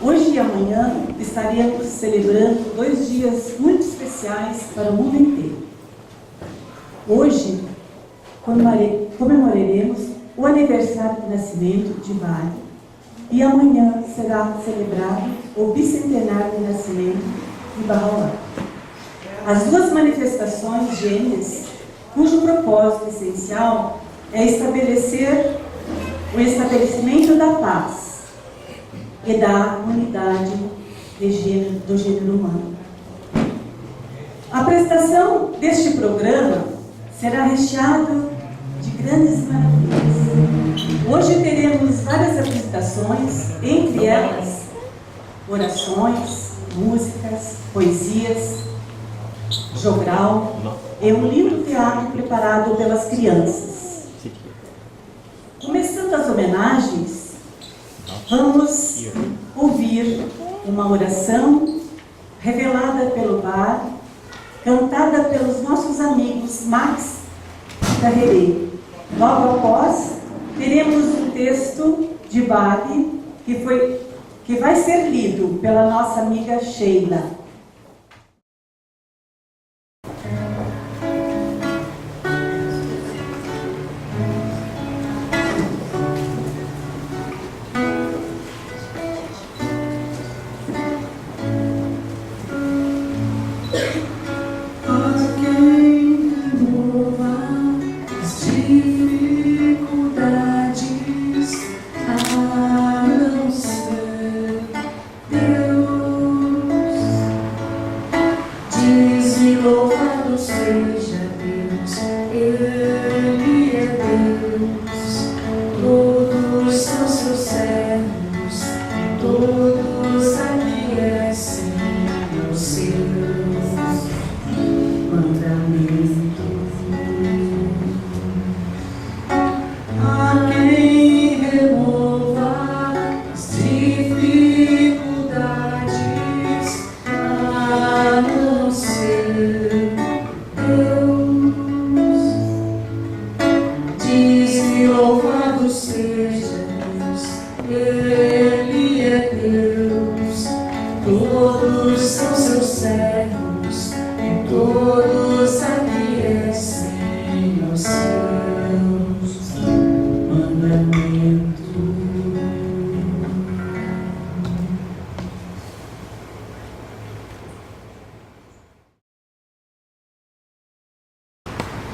Hoje e amanhã estaremos celebrando 2 dias muito especiais para o mundo inteiro. Hoje comemoraremos o aniversário do nascimento de Vale e amanhã será celebrado o bicentenário do nascimento de Bahá'u'lláh. As duas manifestações gêmeas, cujo propósito essencial é estabelecer o estabelecimento da paz e da unidade do gênero humano. A apresentação deste programa será recheado de grandes maravilhas. Hoje teremos várias apresentações, entre elas orações, músicas, poesias, jogral e um lindo teatro preparado pelas crianças. Começando as homenagens, vamos ouvir uma oração revelada pelo Bar, cantada pelos nossos amigos Max e Carrerê. Logo após, teremos um texto de Babi que vai ser lido pela nossa amiga Sheila.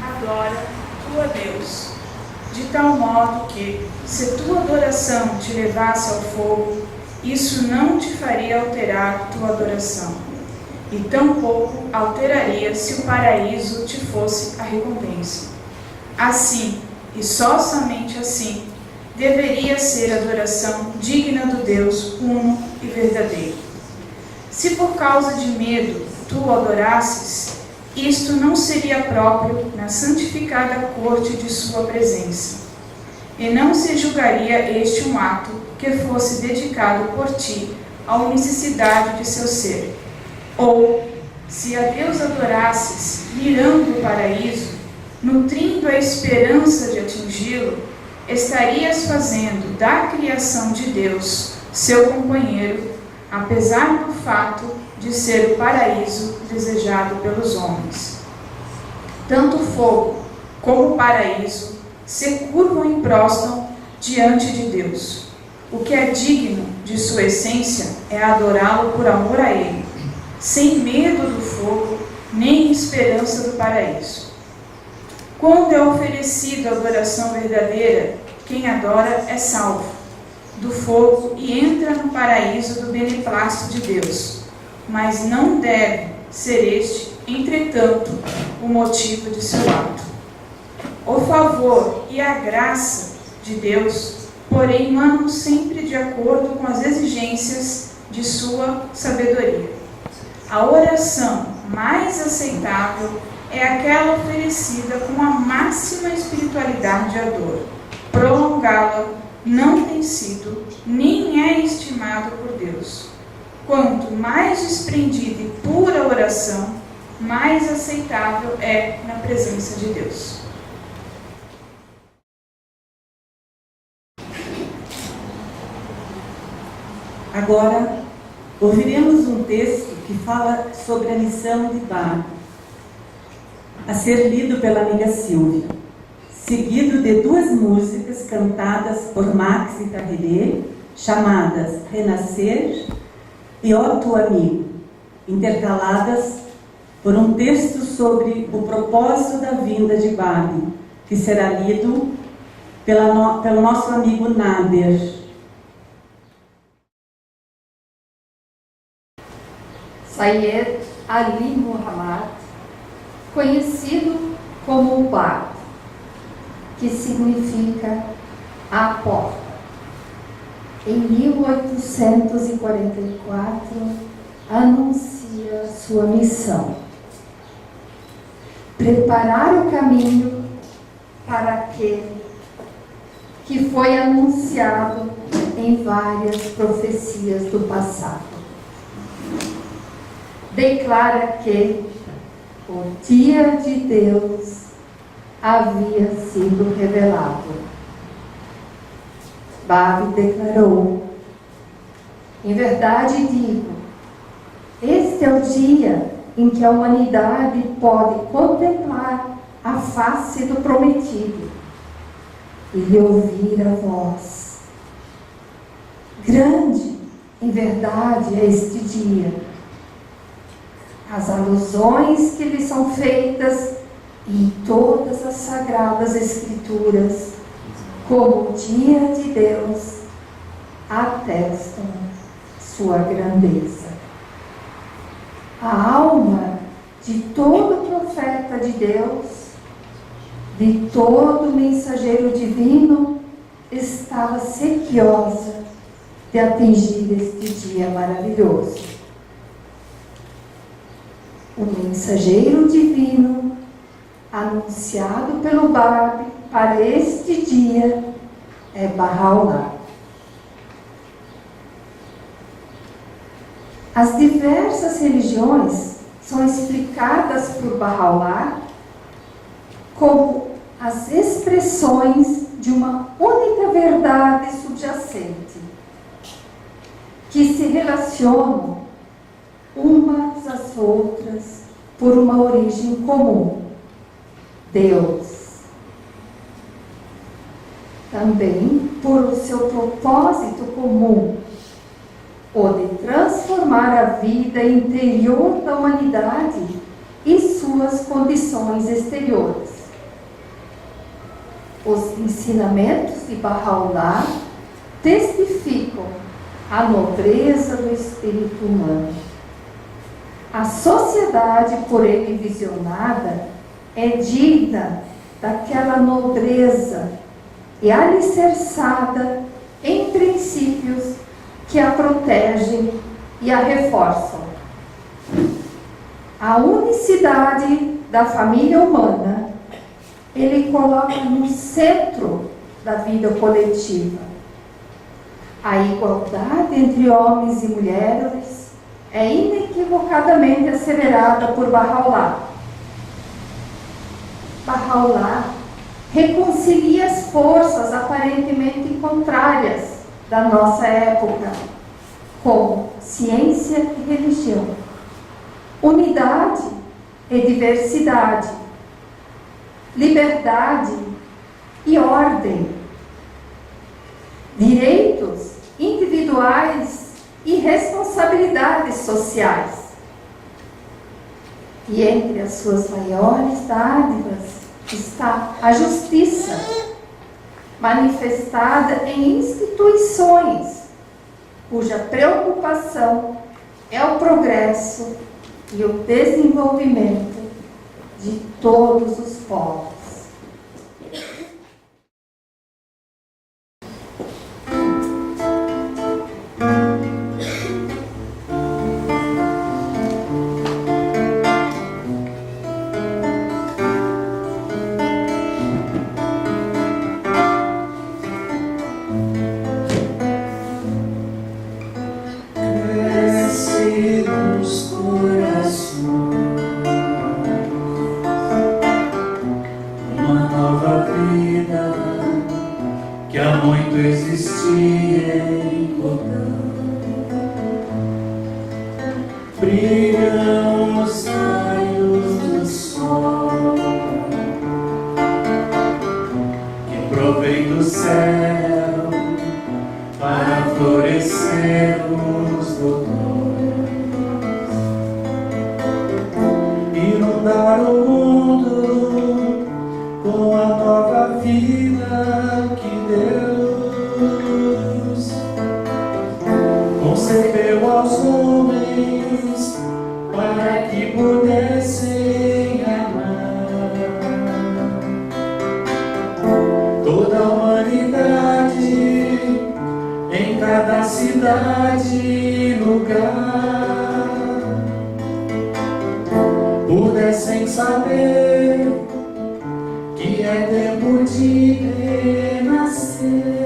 Adora tu a Deus, de tal modo que, se tua adoração te levasse ao fogo, isso não te faria alterar tua adoração, e tampouco alteraria se o paraíso te fosse a recompensa. Assim, e somente assim, deveria ser a adoração digna do Deus uno e verdadeiro. Se por causa de medo tu o adorasses, isto não seria próprio na santificada corte de sua presença, e não se julgaria este um ato que fosse dedicado por ti à unicidade de seu ser. Ou, se a Deus adorasses, mirando o paraíso, nutrindo a esperança de atingi-lo, estarias fazendo da criação de Deus seu companheiro, apesar do fato de ser o paraíso desejado pelos homens. Tanto o fogo como o paraíso se curvam e prostram diante de Deus. O que é digno de sua essência é adorá-lo por amor a Ele, sem medo do fogo, nem esperança do paraíso. Quando é oferecida a adoração verdadeira, quem adora é salvo do fogo e entra no paraíso do beneplácito de Deus. Mas não deve ser este, entretanto, o motivo de seu ato. O favor e a graça de Deus, porém, mandam sempre de acordo com as exigências de sua sabedoria. A oração mais aceitável é aquela oferecida com a máxima espiritualidade e ardor. Prolongá-la não tem sido, nem é estimado por Deus. Quanto mais desprendida e pura oração, mais aceitável é na presença de Deus. Agora, ouviremos um texto que fala sobre a missão de Bárbara, a ser lido pela amiga Silvia, seguido de duas músicas cantadas por Max e Tarrelê, chamadas Renascer e Ó Tu Amigo, intercaladas por um texto sobre o propósito da vinda de Bárbara, que será lido pelo nosso amigo Nader. Sayed Ali Muhammad, conhecido como o Bab, que significa a porta. Em 1844, anuncia sua missão: preparar o caminho para aquele que foi anunciado em várias profecias do passado. Declara que o dia de Deus havia sido revelado. Bab declarou: em verdade digo, este é o dia em que a humanidade pode contemplar a face do prometido e lhe ouvir a voz. Grande, em verdade, é este dia. As alusões que lhe são feitas em todas as sagradas escrituras, como o dia de Deus, atestam sua grandeza. A alma de todo profeta de Deus, de todo mensageiro divino, estava sequiosa de atingir este dia maravilhoso. O mensageiro divino, anunciado pelo Bab para este dia, é Bahá'u'lláh. As diversas religiões são explicadas por Bahá'u'lláh como as expressões de uma única verdade subjacente, que se relacionam umas às outras por uma origem comum: Deus. Também por o seu propósito comum, o de transformar a vida interior da humanidade e suas condições exteriores. Os ensinamentos de Bahá'u'lláh testificam a nobreza do espírito humano. A sociedade por ele visionada é digna daquela nobreza e alicerçada em princípios que a protegem e a reforçam. A unicidade da família humana ele coloca no centro da vida coletiva. A igualdade entre homens e mulheres é inequivocadamente asseverada por Bahá'u'lláh. Bahá'u'lláh reconcilia as forças aparentemente contrárias da nossa época, como ciência e religião, unidade e diversidade, liberdade e ordem, direitos individuais e responsabilidades sociais. E entre as suas maiores dádivas está a justiça, manifestada em instituições cuja preocupação é o progresso e o desenvolvimento de todos os povos. o mundo com a nova vida que Deus concebeu aos homens para que pudessem amar toda a humanidade em cada cidade e lugar, pudessem saber que é tempo de renascer.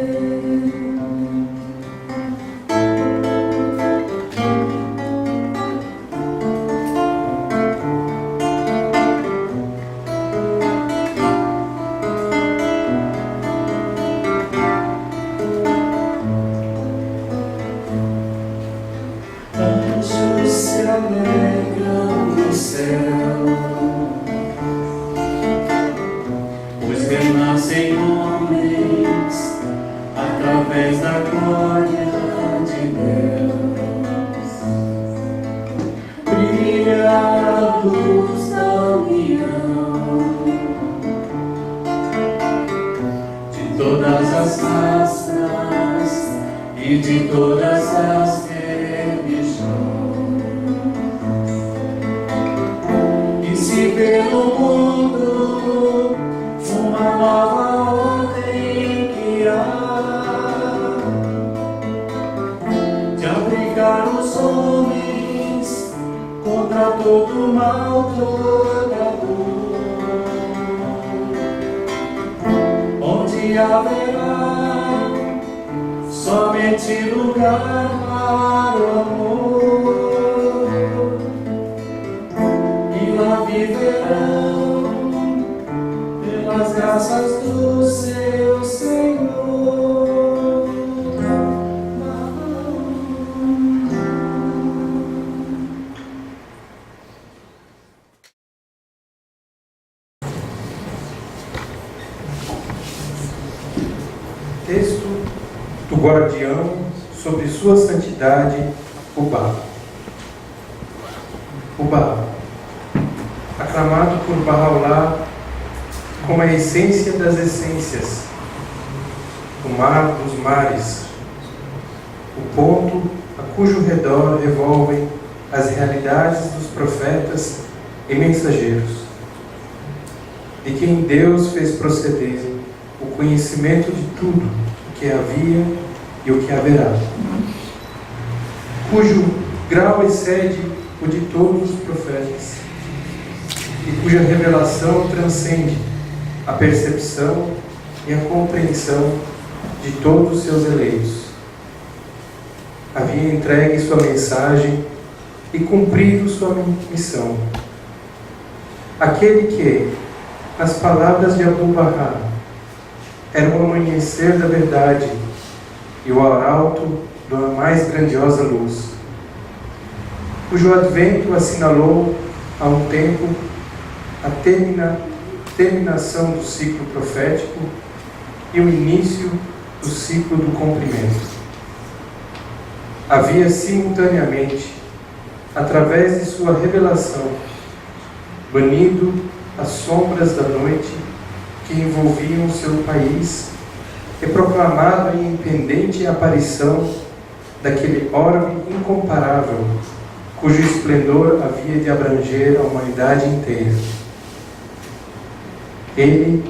Anjos se alegram no céu, pois renascem homens através da glória de Deus. Brilha a luz da união de todas as raças e de todas as pelo mundo uma nova ordem que há de abrigar os homens contra todo mal, toda dor, onde haverá somente lugar para o amor. Viverão pelas graças do seu Senhor. Texto do guardião sobre sua santidade, o Baal. O Baal, aclamado por Bahá'u'lláh como a essência das essências, o mar dos mares, o ponto a cujo redor revolvem as realidades dos profetas e mensageiros, de quem Deus fez proceder o conhecimento de tudo o que havia e o que haverá, cujo grau excede o de todos os profetas, e cuja revelação transcende a percepção e a compreensão de todos os seus eleitos. Havia entregue sua mensagem e cumprido sua missão. Aquele que, nas palavras de Abdu'l-Bahá, era o amanhecer da verdade e o arauto da mais grandiosa luz, cujo advento assinalou há um tempo a terminação do ciclo profético e o início do ciclo do cumprimento. Havia simultaneamente, através de sua revelação, banido as sombras da noite que envolviam o seu país e proclamado a impendente aparição daquele orbe incomparável, cujo esplendor havia de abranger a humanidade inteira. Ele,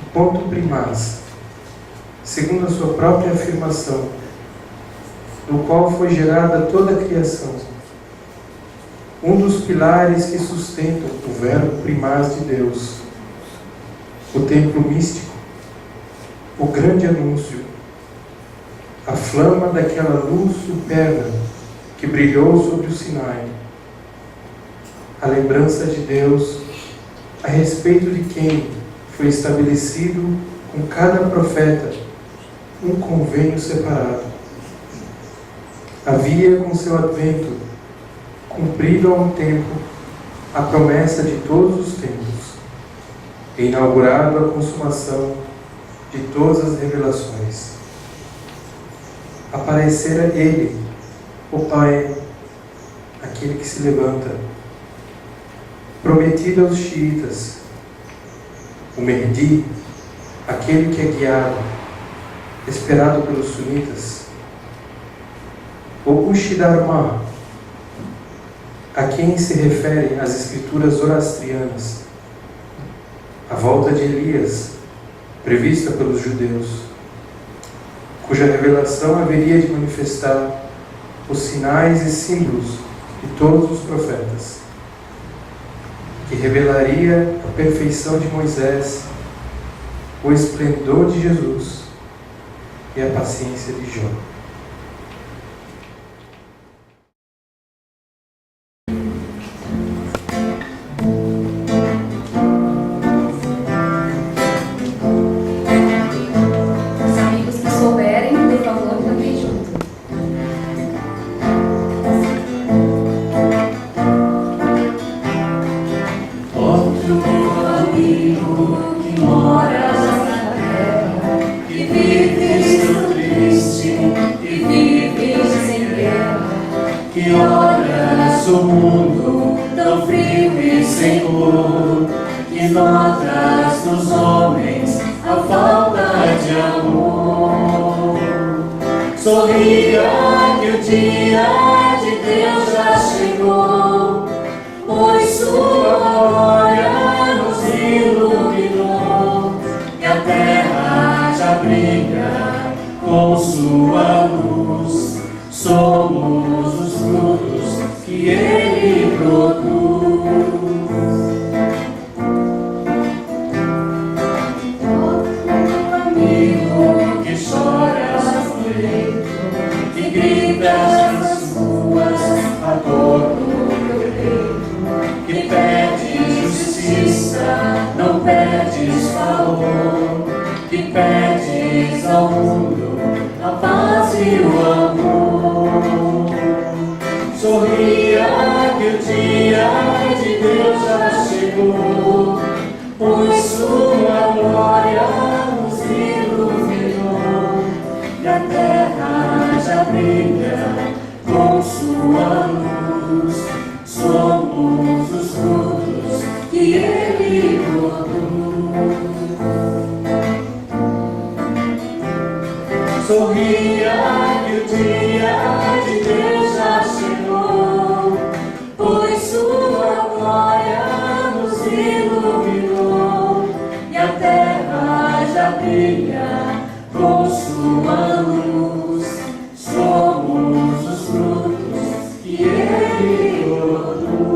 o ponto primaz, segundo a sua própria afirmação, do qual foi gerada toda a criação, um dos pilares que sustentam o verbo primaz de Deus, o templo místico, o grande anúncio, a flama daquela luz superna que brilhou sobre o Sinai, a lembrança de Deus a respeito de quem foi estabelecido com cada profeta um convênio separado. Havia com seu advento cumprido há um tempo a promessa de todos os tempos e inaugurado a consumação de todas as revelações. Aparecera ele, o Pai, aquele que se levanta, prometido aos xiitas, o Mehdi, aquele que é guiado, esperado pelos sunitas, ou Ushidharma, a quem se referem as escrituras zoroastrianas, a volta de Elias, prevista pelos judeus, cuja revelação haveria de manifestar os sinais e símbolos de todos os profetas, que revelaria a perfeição de Moisés, o esplendor de Jesus e a paciência de Jó. Que olhas o mundo tão frio e sem cor, que notas nos homens a falta de amor. Sorria que o dia de Deus já chegou, pois sua glória nos iluminou, e a terra já brilha com sua luz. Somos os frutos que Ele produz. Amigo que choras no leito, que gritas nas ruas a dor do teu peito, que pedes justiça, não pedes favor, que pedes ao mundo a paz e o amor. Sorria que o dia de Deus já chegou, pois sua glória nos iluminou, e a terra já brilha com sua luz. Somos os frutos que Ele produz. Sorria que o dia de Deus já chegou, pois sua glória nos iluminou, e a terra já brilha com sua luz. Somos os frutos que Ele produz.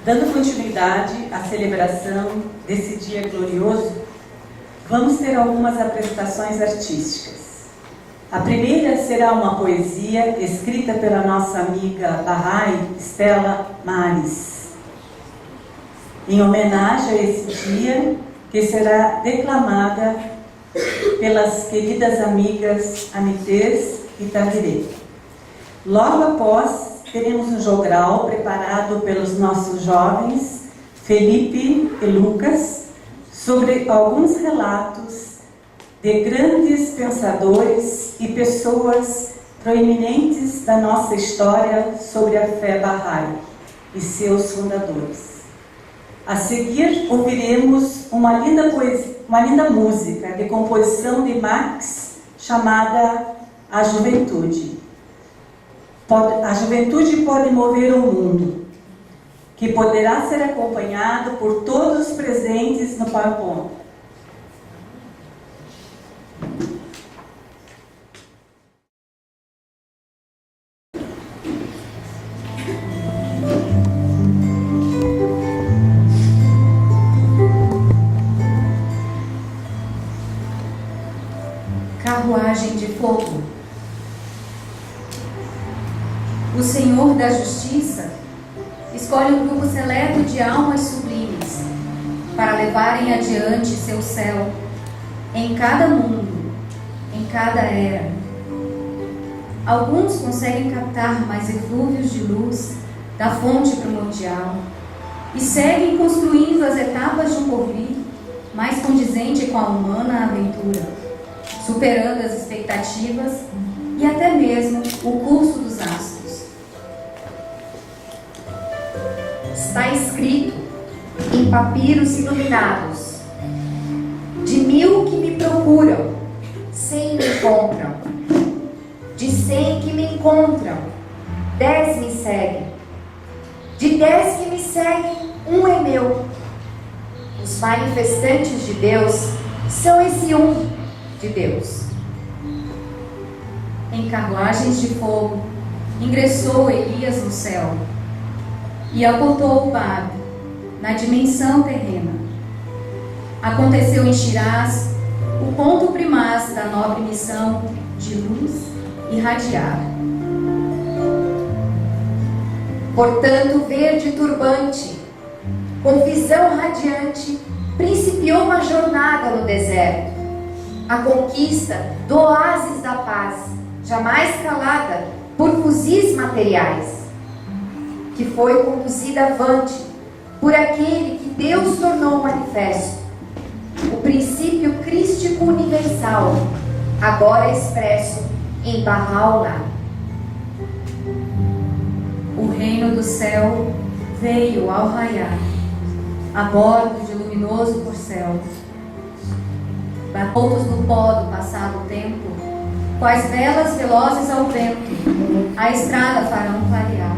Dando continuidade à celebração desse dia glorioso, vamos ter algumas apresentações artísticas. A primeira será uma poesia escrita pela nossa amiga Bahá'í, Stella Maris, em homenagem a esse dia, que será declamada pelas queridas amigas Amitês e Tavirê. Logo após, teremos um jogral preparado pelos nossos jovens, Felipe e Lucas, sobre alguns relatos de grandes pensadores e pessoas proeminentes da nossa história sobre a fé Bahá'í e seus fundadores. A seguir, ouviremos uma linda música de composição de Max, chamada A Juventude. A juventude pode mover o mundo, que poderá ser acompanhado por todos os presentes no PowerPoint. Carruagem de fogo. O Senhor da Justiça escolhe um grupo seleto de almas sublimes para levarem adiante seu céu em cada mundo, em cada era. Alguns conseguem captar mais eflúvios de luz da fonte primordial e seguem construindo as etapas de um porvir mais condizente com a humana aventura, superando as expectativas e até mesmo o curso dos astros. Está escrito em papiros iluminados: de 1000 que me procuram, 100 me encontram. De 100 que me encontram, 10 me seguem. De 10 que me seguem, 1 é meu. Os manifestantes de Deus são esse um de Deus. Em carruagens de fogo, ingressou Elias no céu e aportou o Babe na dimensão terrena. Aconteceu em Shiraz o ponto primaz da nobre missão de luz irradiar. Portanto, verde turbante, com visão radiante, principiou uma jornada no deserto, a conquista do oásis da paz, jamais calada por fuzis materiais, que foi conduzida avante por aquele que Deus tornou manifesto, o princípio crístico universal, agora expresso em Bahá'u'lláh. O reino do céu veio ao raiar, a bordo de luminoso corcel. Voltos no pó do passado tempo, quais velas velozes ao vento, a estrada farão clarear.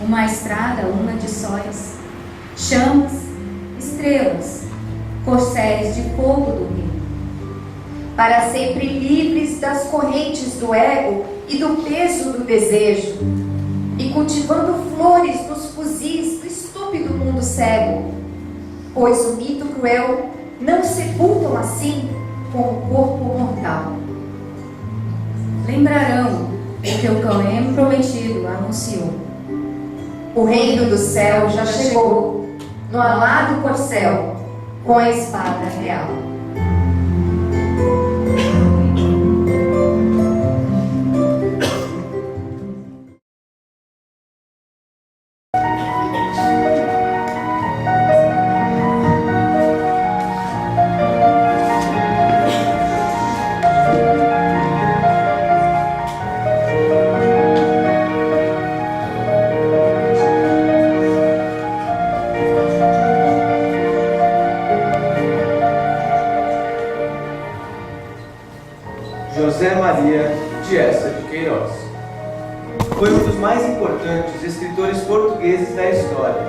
Uma estrada una de sóis, chamas, estrelas, corcéis de fogo do reino. Para sempre livres das correntes do ego e do peso do desejo, e cultivando flores nos fuzis do estúpido mundo cego, pois o mito cruel não sepultam assim com o corpo mortal. Lembrarão o que o Cohen prometido anunciou. O reino do céu já chegou, no alado corcel, com a espada real. José Maria de Eça de Queiroz. Foi um dos mais importantes escritores portugueses da história.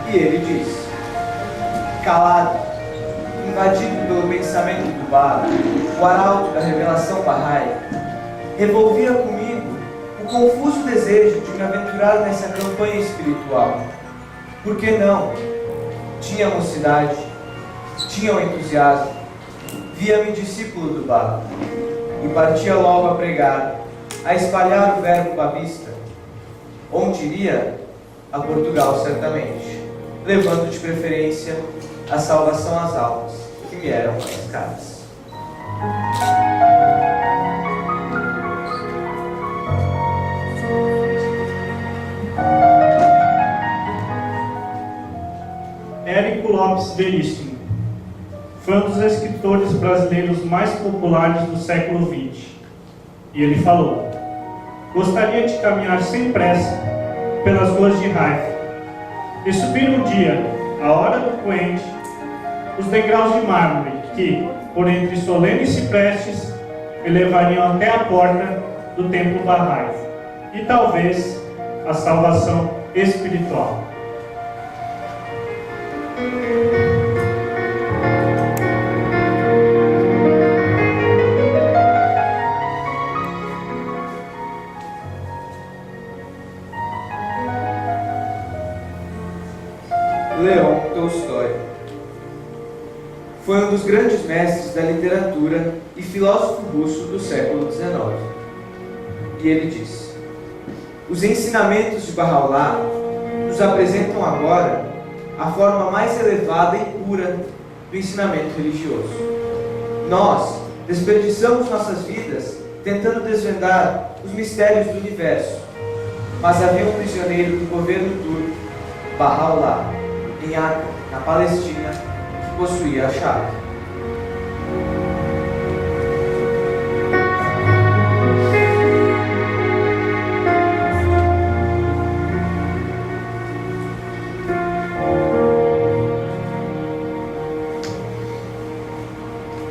E ele diz: calado, invadido pelo pensamento do Baba, o arauto da revelação Bahá'í, revolvia comigo o confuso desejo de me aventurar nessa campanha espiritual. Por que não? Tinha mocidade, tinha o entusiasmo, via-me discípulo do Baba e partia logo a pregar, a espalhar o verbo babista. Onde iria? A Portugal, certamente, levando de preferência a salvação às almas, que me eram mais caras. Érico Lopes Veríssimo foi um dos escritores brasileiros mais populares do século XX. E ele falou: gostaria de caminhar sem pressa pelas ruas de Haifa e subir um dia, à hora do poente, os degraus de mármore que, por entre solenes ciprestes, me levariam até a porta do templo Bahá'í e talvez a salvação espiritual. Leon Tolstói foi um dos grandes mestres da literatura e filósofo russo do século XIX. E ele diz: os ensinamentos de Bahá'u'lláh nos apresentam agora a forma mais elevada e pura do ensinamento religioso. Nós desperdiçamos nossas vidas tentando desvendar os mistérios do universo, mas havia um prisioneiro do governo turco, Bahá'u'lláh, em Acre, na Palestina, possuía a chave.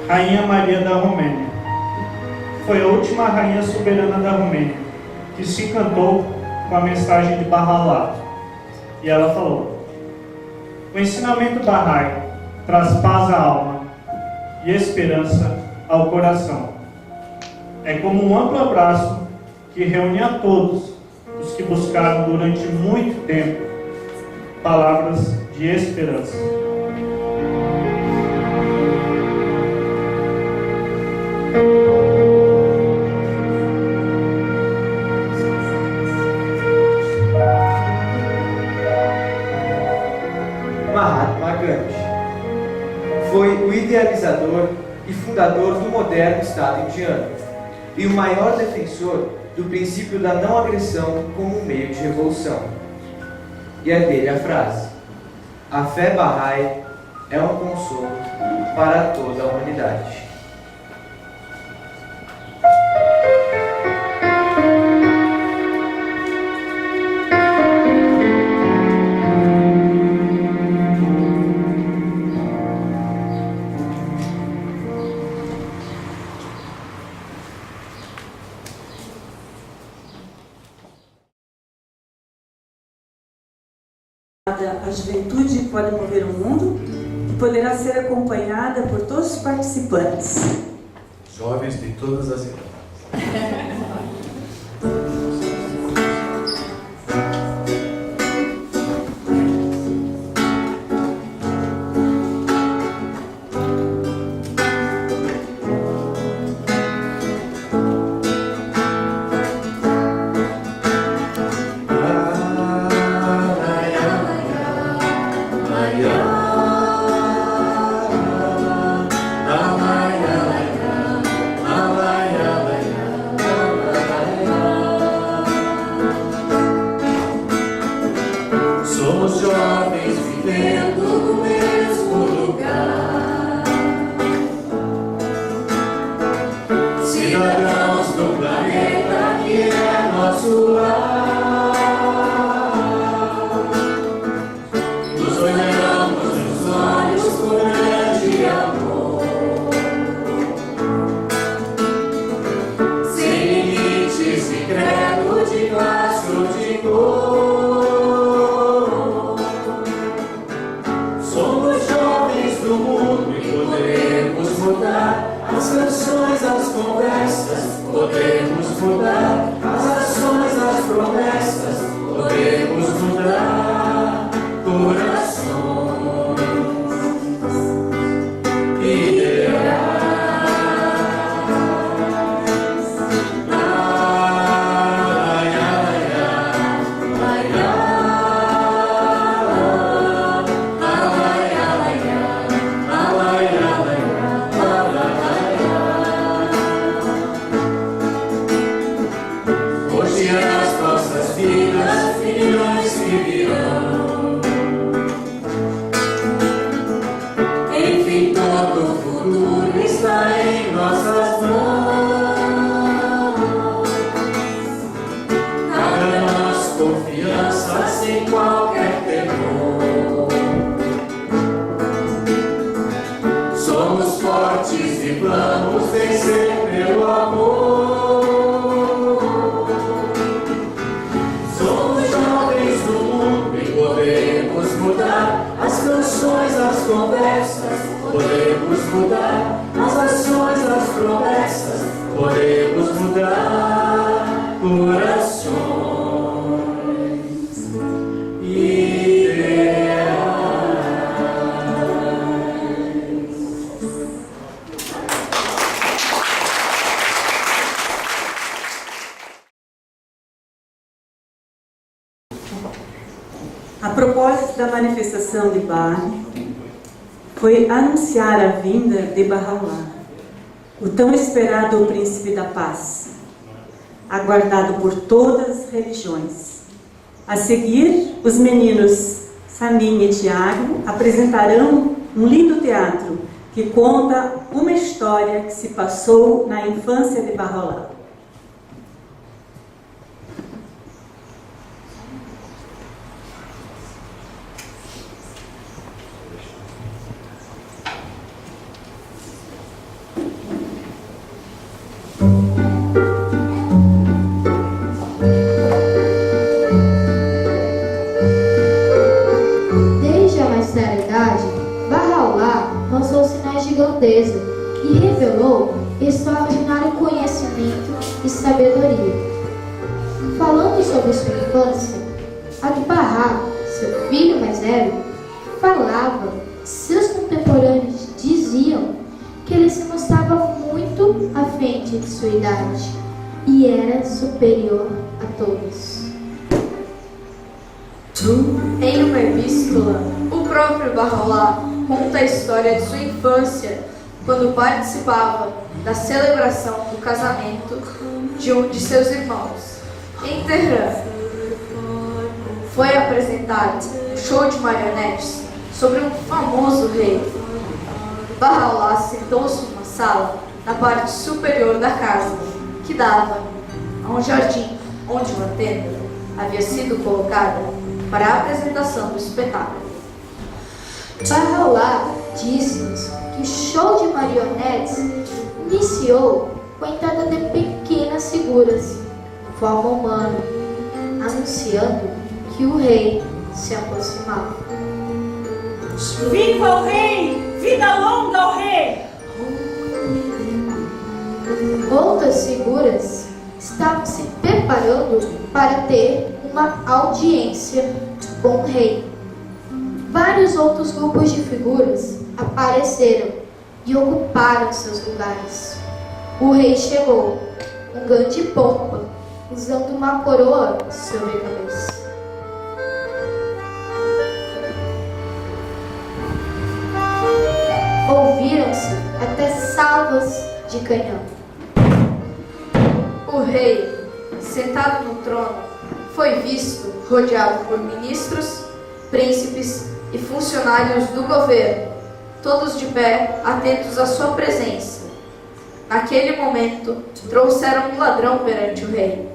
Rainha Maria da Romênia. Foi a última rainha soberana da Romênia, que se encantou com a mensagem de Bahá'u'lláh. E ela falou: o ensinamento Bahá'í traz paz à alma e esperança ao coração. É como um amplo abraço que reúne a todos os que buscaram durante muito tempo palavras de esperança. Mahatma Gandhi foi o idealizador e fundador do moderno Estado indiano e o maior defensor do princípio da não agressão como um meio de revolução. E é dele a frase: a fé Bahá'í é um consolo para toda a humanidade. A juventude pode mover o mundo e poderá ser acompanhada por todos os participantes. Jovens de todas as idades. Somos jovens vivendo no mesmo lugar, cidadãos do planeta que é nosso lar. Nos olhamos nos olhos com grande amor, sem limites de credo, de classe ou de cor. As canções, as conversas, podemos mudar. As ações, as promessas, podemos mudar. Corações ideais. Ai, ai, ai, ai, as nossas vidas, milhões que virão. Enfim, todo o futuro está em nossas mãos. Cabe-nos confiança sem qualquer temor. Somos fortes e vamos vencer pelo amor. Podemos mudar as canções, as conversas, podemos mudar as ações, as promessas, podemos mudar corações ideais. A propósito da manifestação de Bahá'í, foi anunciar a vinda de Bahá'u'lláh, o tão esperado príncipe da paz, aguardado por todas as religiões. A seguir, os meninos Samin e Tiago apresentarão um lindo teatro que conta uma história que se passou na infância de Barrolá. E revelou extraordinário conhecimento e sabedoria. Falando sobre sua infância, Agbará, seu filho mais velho, falava que seus contemporâneos diziam que ele se mostrava muito à frente de sua idade e era superior a todos. Em uma epístola, o próprio Barrolá conta a história de sua infância quando participava da celebração do casamento de um de seus irmãos, em Teherã. Foi apresentado um show de marionetes sobre um famoso rei. Barrolá sentou-se numa sala na parte superior da casa, que dava a um jardim onde uma tenda havia sido colocada para a apresentação do espetáculo. Barrolá disse-nos que o show de marionetes iniciou com a entrada de pequenas figuras, forma humana, anunciando que o rei se aproximava. Viva o rei! Vida longa ao rei! Outras figuras estavam se preparando para ter uma audiência com o rei. Vários outros grupos de figuras apareceram e ocuparam seus lugares. O rei chegou com grande pompa, usando uma coroa sobre a cabeça. Ouviram-se até salvas de canhão. O rei, sentado no trono, foi visto rodeado por ministros, príncipes e funcionários do governo, todos de pé, atentos à sua presença. Naquele momento, trouxeram um ladrão perante o rei,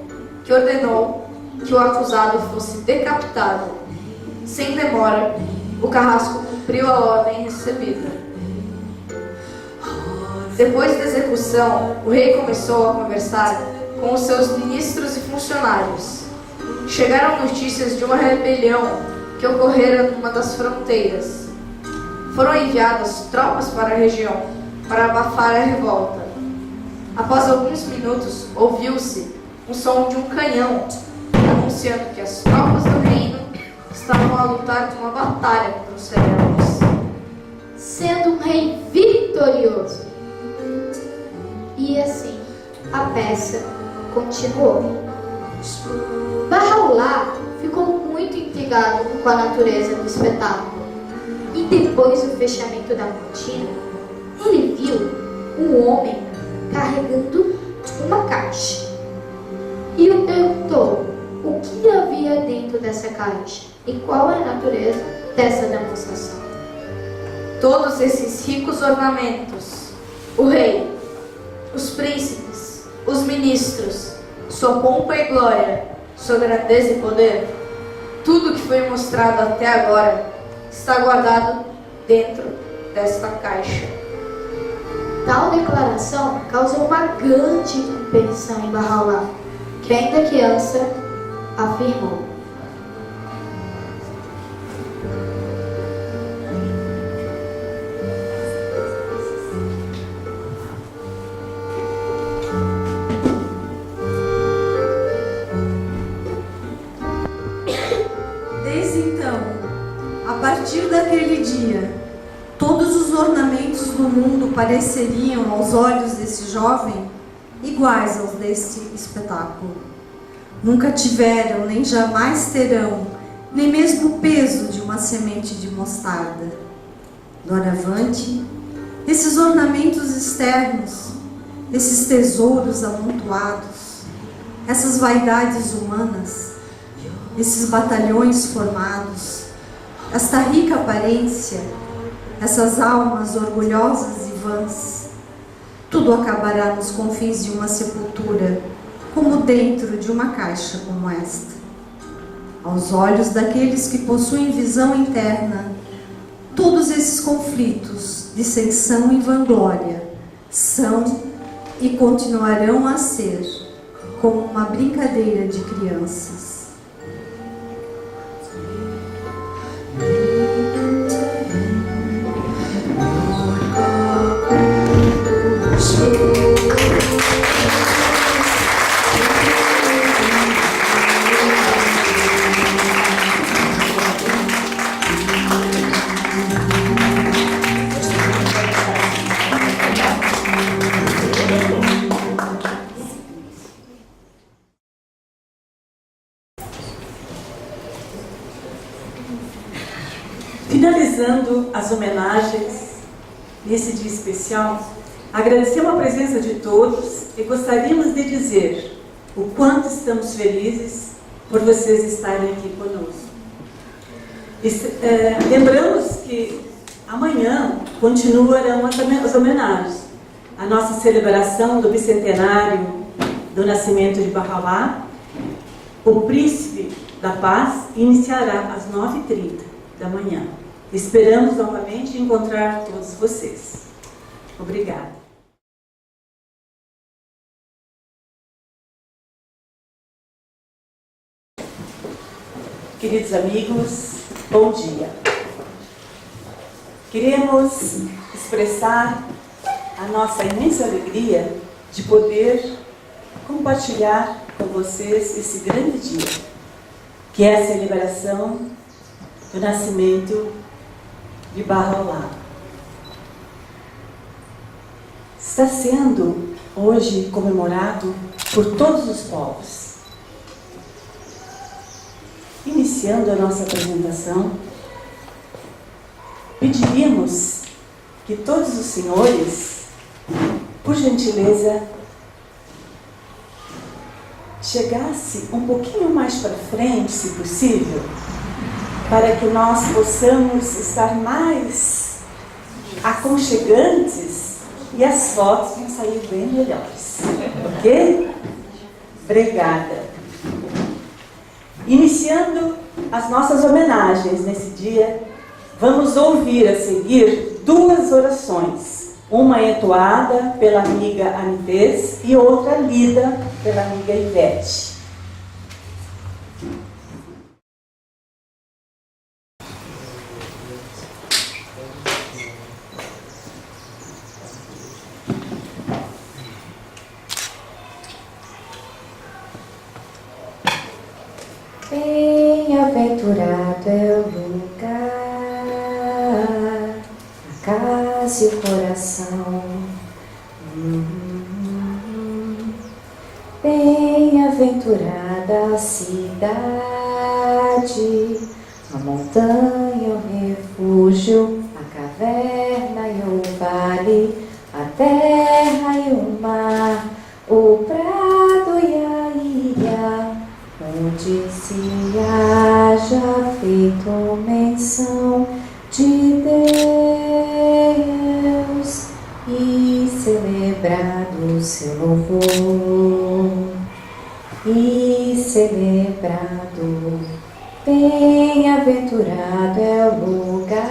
que ordenou que o acusado fosse decapitado. Sem demora, o carrasco cumpriu a ordem recebida. Depois da execução, o rei começou a conversar com os seus ministros e funcionários. Chegaram notícias de uma rebelião que ocorrera numa das fronteiras. Foram enviadas tropas para a região para abafar a revolta. Após alguns minutos, ouviu-se um som de um canhão, anunciando que as tropas do reino estavam a lutar uma batalha contra os rebeldes, sendo um rei vitorioso. E assim, a peça continuou. Barrolá ficou muito intrigado com a natureza do espetáculo. E depois do fechamento da cortina, ele viu um homem carregando uma caixa. E o perguntou o que havia dentro dessa caixa e qual é a natureza dessa demonstração. Todos esses ricos ornamentos, o rei, os príncipes, os ministros, sua pompa e glória, sua grandeza e poder, tudo que foi mostrado até agora está guardado dentro desta caixa. Tal declaração causou uma grande compreensão em Barrolá, que ainda criança afirmou: Desde então, a partir daquele dia, todos os ornamentos do mundo pareceriam, aos olhos desse jovem, iguais aos deste espetáculo. Nunca tiveram, nem jamais terão, nem mesmo o peso de uma semente de mostarda. Doravante, esses ornamentos externos, esses tesouros amontoados, essas vaidades humanas, esses batalhões formados, esta rica aparência, essas almas orgulhosas e vãs. Tudo acabará nos confins de uma sepultura, como dentro de uma caixa como esta. Aos olhos daqueles que possuem visão interna, todos esses conflitos, dissensão e vanglória são e continuarão a ser como uma brincadeira de crianças. Finalizando as homenagens nesse dia especial, agradecemos a presença de todos e gostaríamos de dizer o quanto estamos felizes por vocês estarem aqui conosco. Lembramos que amanhã continuarão as homenagens. A nossa celebração do bicentenário do nascimento de Bahá'u'lláh, o Príncipe da Paz, iniciará às 9h30 da manhã. Esperamos novamente encontrar todos vocês. Obrigada. Queridos amigos, bom dia. Queremos expressar a nossa imensa alegria de poder compartilhar com vocês esse grande dia, que é a celebração do nascimento de Bahá'u'lláh. Está sendo hoje comemorado por todos os povos. Iniciando a nossa apresentação, pediríamos que todos os senhores, por gentileza, chegassem um pouquinho mais para frente, se possível, para que nós possamos estar mais aconchegantes e as fotos vão sair bem melhores. Ok? Obrigada. Iniciando as nossas homenagens nesse dia, vamos ouvir a seguir duas orações. Uma entoada pela amiga Anitês e outra lida pela amiga Ivete. Bem-aventurado é o lugar, a casa e o coração. Bem-aventurada a cidade, a montanha, o refúgio, a caverna e o vale, a terra e o mar, o prado e a ilha, onde se haja feito menção de Deus e celebrado seu louvor, e celebrado. Bem-aventurado é o lugar,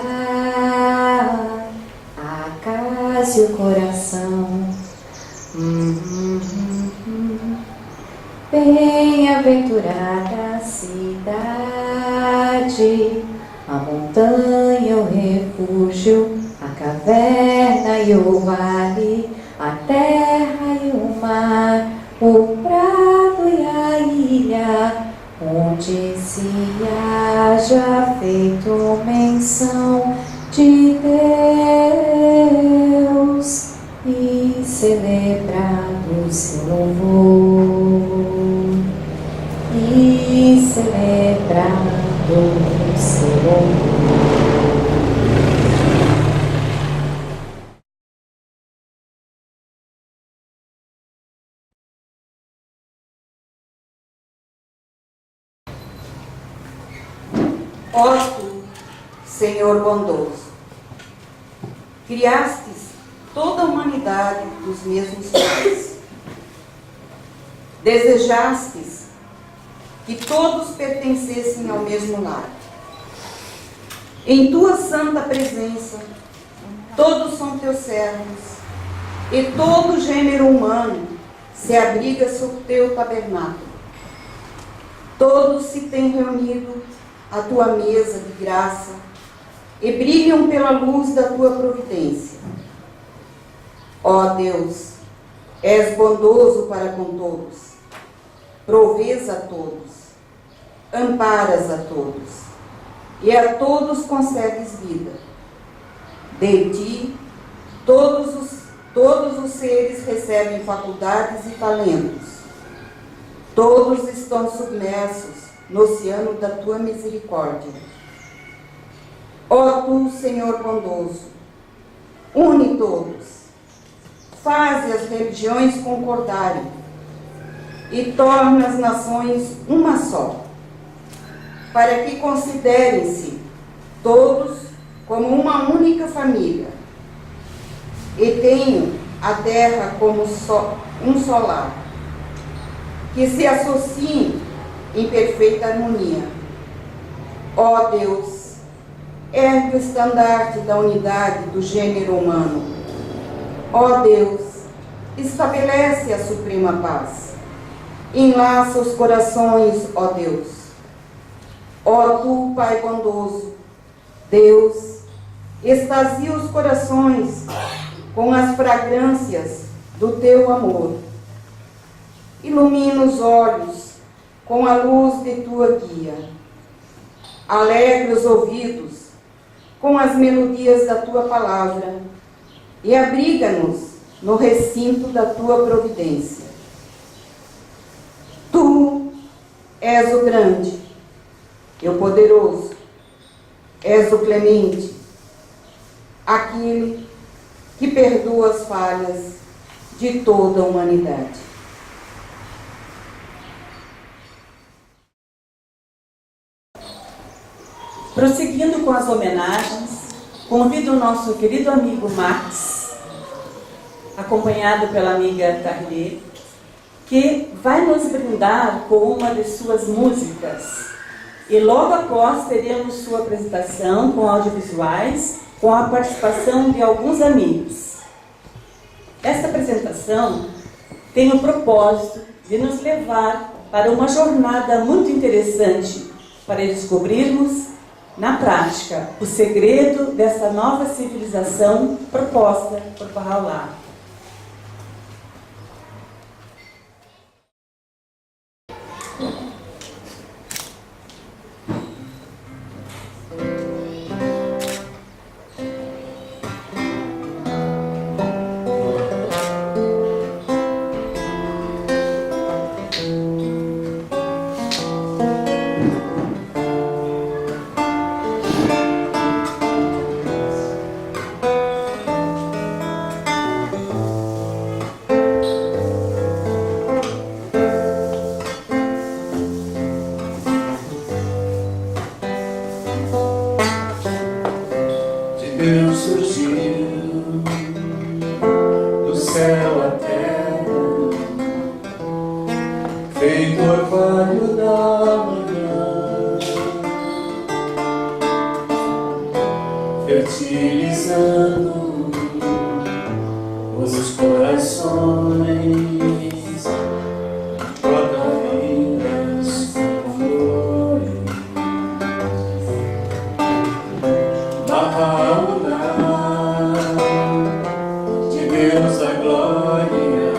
a casa e o coração. Bem-aventurada a cidade, a montanha, o refúgio, a caverna e o vale, a terra e o mar, o prado e a ilha, onde se haja feito menção de Deus e celebrado seu louvor, e celebrado seu louvor. Ó tu, Senhor bondoso, criastes toda a humanidade dos mesmos pais. Desejastes que todos pertencessem ao mesmo lar. Em tua santa presença, todos são teus servos, e todo o gênero humano se abriga sob teu tabernáculo. Todos se têm reunido à tua mesa de graça e brilham pela luz da tua providência. Ó Deus, és bondoso para com todos, provês a todos, amparas a todos, e a todos concedes vida. De ti, todos os seres recebem faculdades e talentos. Todos estão submersos no oceano da tua misericórdia. Ó tu, Senhor bondoso, une todos, faze as religiões concordarem e torna as nações uma só, para que considerem-se todos como uma única família e tenham a terra como um só lar, que se associem em perfeita harmonia. Ó Deus, ergue o estandarte da unidade do gênero humano. Ó Deus, estabelece a suprema paz. Enlaça os corações, ó Deus. Ó tu, Pai bondoso, Deus, extasia os corações com as fragrâncias do teu amor. Ilumina os olhos com a luz de tua guia. Alegra os ouvidos com as melodias da tua palavra e abriga-nos no recinto da tua providência. Tu és o grande e o poderoso, és o clemente, aquele que perdoa as falhas de toda a humanidade. Prosseguindo com as homenagens, convido o nosso querido amigo Max, acompanhado pela amiga Tarlê, que vai nos brindar com uma de suas músicas. E logo após teremos sua apresentação com audiovisuais, com a participação de alguns amigos. Esta apresentação tem o propósito de nos levar para uma jornada muito interessante para descobrirmos, na prática, o segredo dessa nova civilização proposta por Bahá'u'lláh. Deus surgiu do céu à terra, feito orvalho da manhã, fertilizando os corações, brota vidas como flores. De Deus a glória,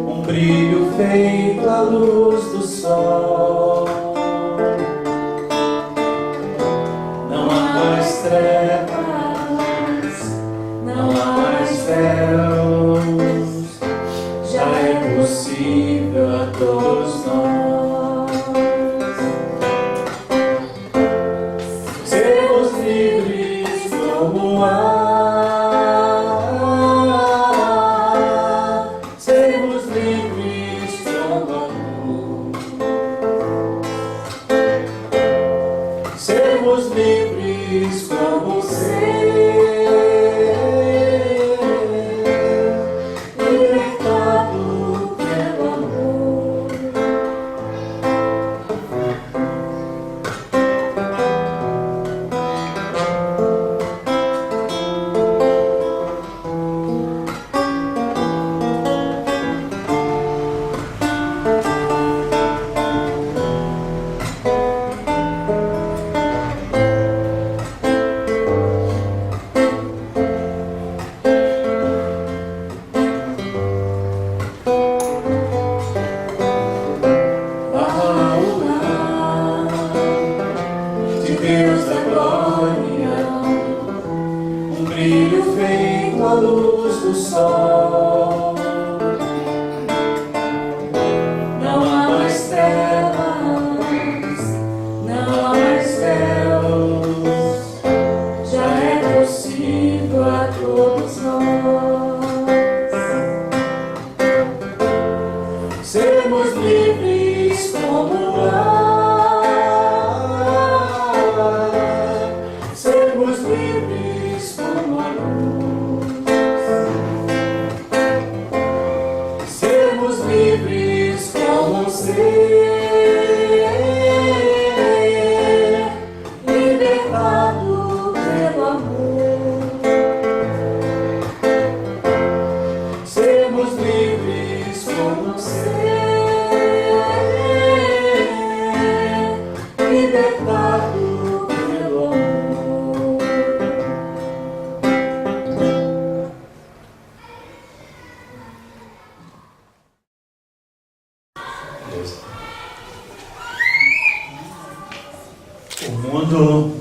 um brilho feito à luz do sol. Não há mais trevas, não há mais véus, já é possível a todos nós sermos livres como o ar, sermos livres como a luz, sermos livres como o ser. luz do sol. Não há mais trevas, não há mais véus, já é possível a todos nós sermos livres como o ar, sermos livres como a luz, sermos livres como um ser libertado pelo amor, sermos livres como um ser libertado pelo amor. O mundo,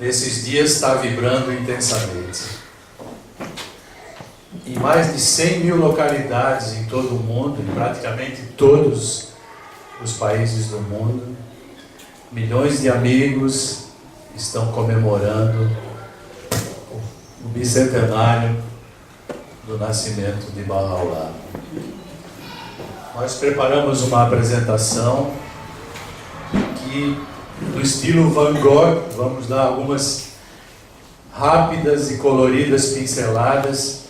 nesses dias, está vibrando intensamente. Em mais de 100 mil localidades em todo o mundo, em praticamente todos os países do mundo, milhões de amigos estão comemorando o bicentenário do nascimento de Bahá'u'lláh. Nós preparamos uma apresentação que, no estilo Van Gogh, vamos dar algumas rápidas e coloridas pinceladas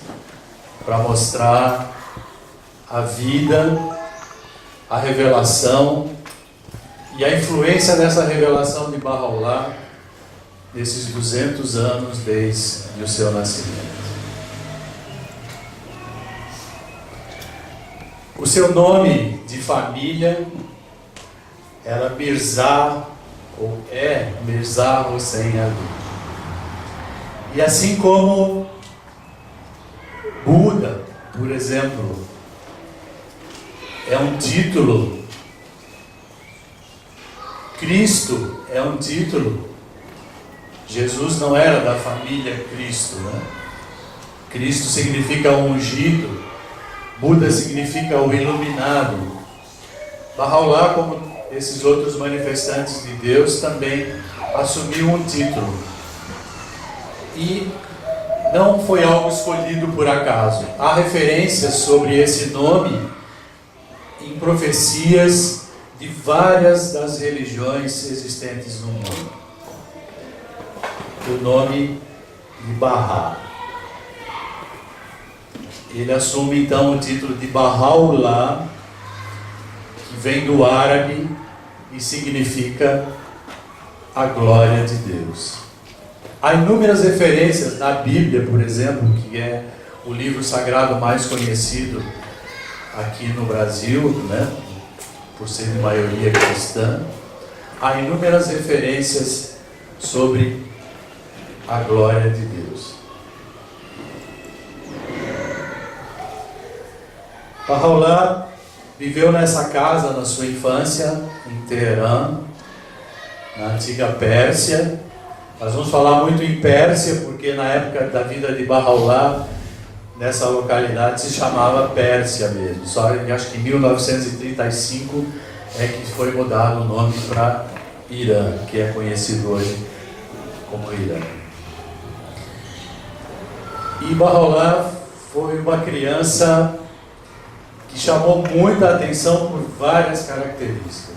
para mostrar a vida, a revelação e a influência dessa revelação de Bahá'u'lláh nesses 200 anos desde o seu nascimento. O seu nome de família era Mirza, ou é Mirza Hossein Ali. E assim como Buda, por exemplo, é um título, Cristo é um título, Jesus não era da família Cristo, né? Cristo significa o ungido, Buda significa o iluminado. Bahá'u'lláh, como esses outros manifestantes de Deus, também assumiu um título. E não foi algo escolhido por acaso. Há referências sobre esse nome em profecias de várias das religiões existentes no mundo. O nome de Bahá. Ele assume então o título de Bahá'u'lláh, que vem do árabe e significa a glória de Deus. Há inúmeras referências na Bíblia, por exemplo, que é o livro sagrado mais conhecido aqui no Brasil, né? Por ser de maioria cristã. Há inúmeras referências sobre a glória de Deus. Bahá'u'lláh viveu nessa casa na sua infância, em Teherã, na antiga Pérsia. Nós vamos falar muito em Pérsia, porque na época da vida de Bahá'u'lláh, nessa localidade se chamava Pérsia mesmo. Só acho que em 1935 é que foi mudado o nome para Irã, que é conhecido hoje como Irã. E Bahá'u'lláh foi uma criança que chamou muita atenção por várias características.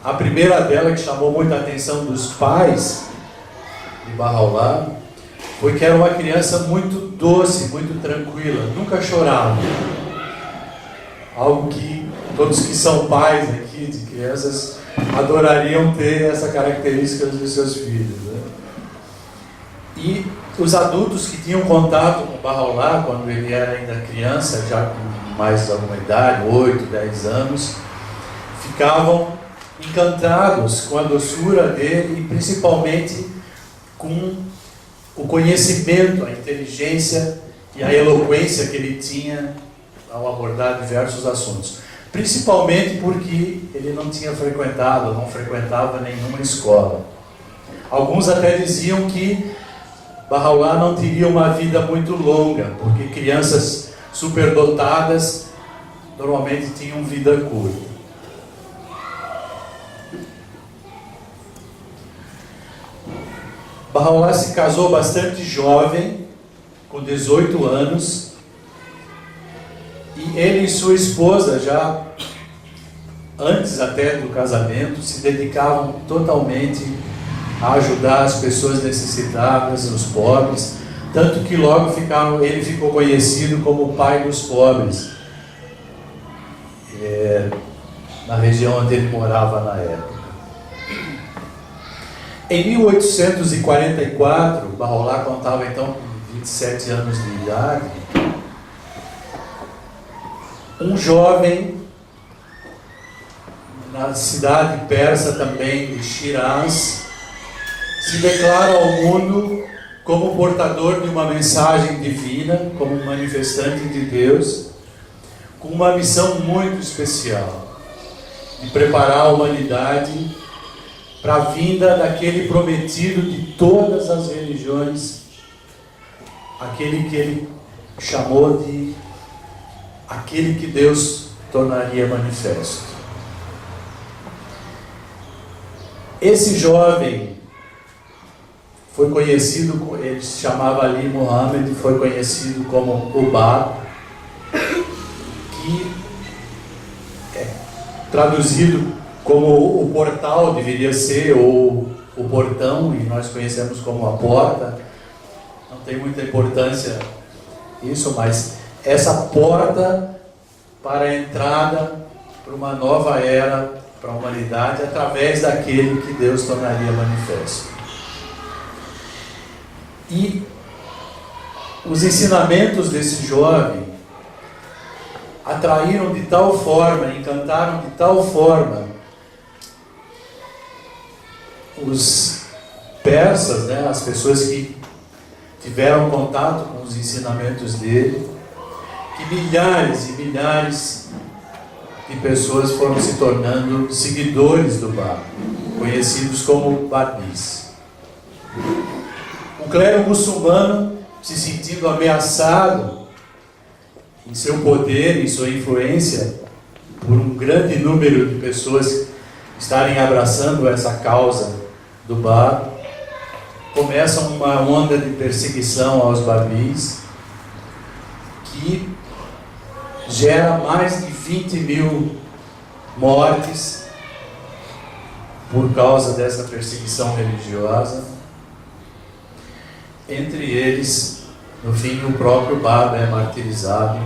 A primeira dela, que chamou muita atenção dos pais de Bahá'u'lláh, foi que era uma criança muito doce, muito tranquila, nunca chorava. Algo que todos que são pais aqui de crianças adorariam ter essa característica dos seus filhos, né? E os adultos que tinham contato com Bahá'u'lláh quando ele era ainda criança, já com mais alguma idade, 8, 10 anos, ficavam encantados com a doçura dele e principalmente com o conhecimento, a inteligência e a eloquência que ele tinha ao abordar diversos assuntos. Principalmente porque ele não tinha frequentado, não frequentava nenhuma escola. Alguns até diziam que Bahá'u'lláh não teria uma vida muito longa, porque crianças superdotadas normalmente tinham vida curta. Bahá'u'lláh se casou bastante jovem, com 18 anos, e ele e sua esposa, já antes até do casamento, se dedicavam totalmente a ajudar as pessoas necessitadas, os pobres, tanto que logo ele ficou conhecido como o pai dos pobres, na região onde ele morava na época. Em 1844, Bahá'u'lláh contava então com 27 anos de idade, um jovem na cidade persa também de Shiraz se declara ao mundo como portador de uma mensagem divina, como um manifestante de Deus, com uma missão muito especial, de preparar a humanidade para a vinda daquele prometido de todas as religiões, aquele que ele chamou de aquele que Deus tornaria manifesto. Esse jovem foi conhecido, ele se chamava Ali Muhammad, foi conhecido como o Bab, que é traduzido como o portal deveria ser, ou o portão, e nós conhecemos como a porta. Não tem muita importância isso, mas essa porta para a entrada para uma nova era para a humanidade, através daquele que Deus tornaria manifesto. E os ensinamentos desse jovem atraíram de tal forma, encantaram de tal forma os persas, as pessoas que tiveram contato com os ensinamentos dele, que milhares e milhares de pessoas foram se tornando seguidores do Bab, conhecidos como Babis. O clero muçulmano, se sentindo ameaçado em seu poder, em sua influência, por um grande número de pessoas estarem abraçando essa causa do Bab, começa uma onda de perseguição aos Babis, que gera mais de 20 mil mortes por causa dessa perseguição religiosa. Entre eles, no fim, o próprio Bab é martirizado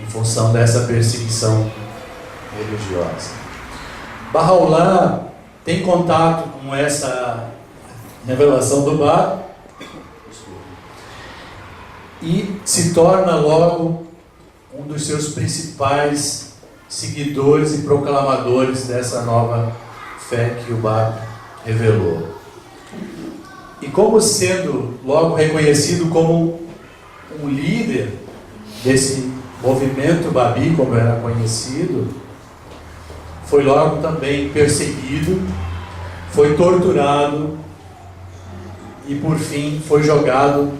em função dessa perseguição religiosa. Bahá'u'lláh tem contato com essa revelação do Bab e se torna logo um dos seus principais seguidores e proclamadores dessa nova fé que o Bab revelou. E como sendo logo reconhecido como um líder desse movimento Babi, como era conhecido, foi logo também perseguido, foi torturado e por fim foi jogado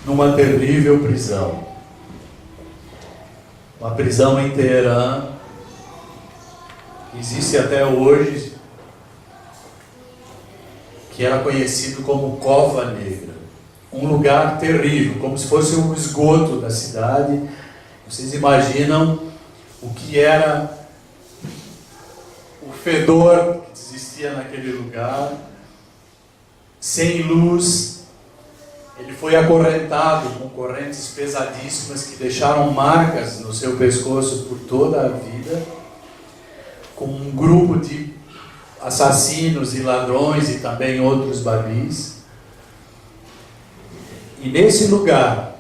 numa terrível prisão. Uma prisão em Teherã, que existe até hoje, que era conhecido como Cova Negra. Um lugar terrível, como se fosse um esgoto da cidade. Vocês imaginam o que era o fedor que existia naquele lugar, sem luz. Ele foi acorrentado com correntes pesadíssimas que deixaram marcas no seu pescoço por toda a vida, com um grupo de assassinos e ladrões e também outros babis. E nesse lugar,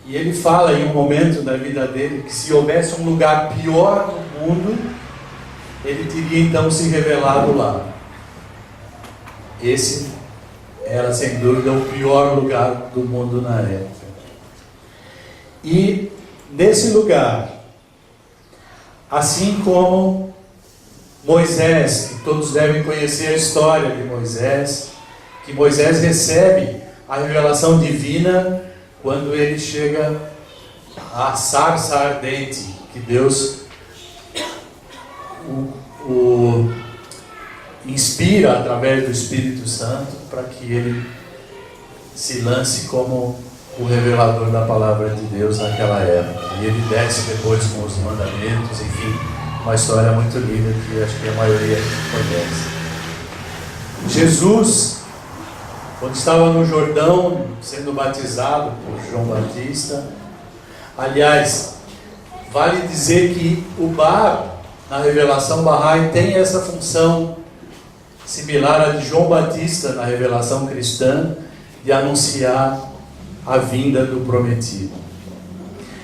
e ele fala em um momento da vida dele que se houvesse um lugar pior no mundo, ele teria então se revelado lá. Esse era sem dúvida o pior lugar do mundo na época. E nesse lugar, assim como Moisés, que todos devem conhecer a história de Moisés, que Moisés recebe a revelação divina quando ele chega à sarça ardente, que Deus o inspira através do Espírito Santo para que ele se lance como o revelador da palavra de Deus naquela época. E ele desce depois com os mandamentos, enfim, uma história muito linda que acho que a maioria conhece. Jesus, quando estava no Jordão, sendo batizado por João Batista, aliás, vale dizer que o Bar, na revelação Bahá'í, tem essa função similar à de João Batista na revelação cristã, de anunciar a vinda do prometido.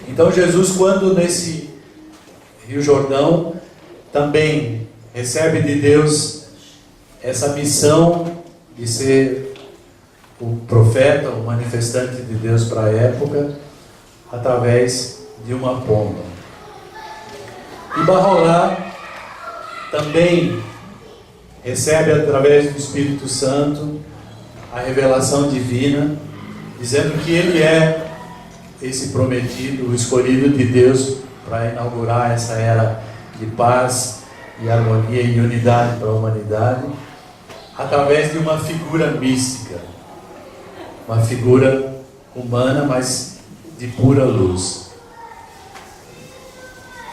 Então Jesus, quando nesse Rio Jordão, também recebe de Deus essa missão de ser o profeta, o manifestante de Deus para a época, através de uma pomba. E Bahá'u'lláh também recebe através do Espírito Santo a revelação divina, dizendo que ele é esse prometido, o escolhido de Deus para inaugurar essa era de paz e harmonia e unidade para a humanidade, através de uma figura mística, uma figura humana, mas de pura luz.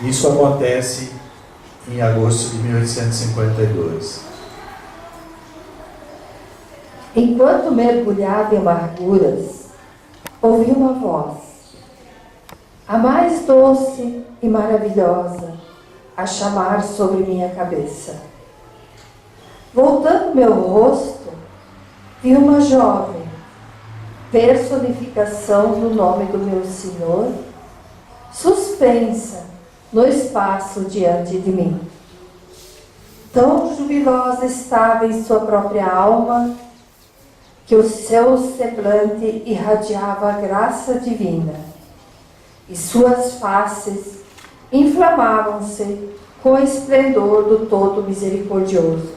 Isso acontece em agosto de 1852. Enquanto mergulhava em amarguras, ouvi uma voz, a mais doce e maravilhosa, a chamar sobre minha cabeça. Voltando meu rosto, vi uma jovem, personificação do nome do meu Senhor, suspensa no espaço diante de mim. Tão jubilosa estava em sua própria alma, que o seu semblante irradiava a graça divina, e suas faces inflamavam-se com o esplendor do Todo Misericordioso.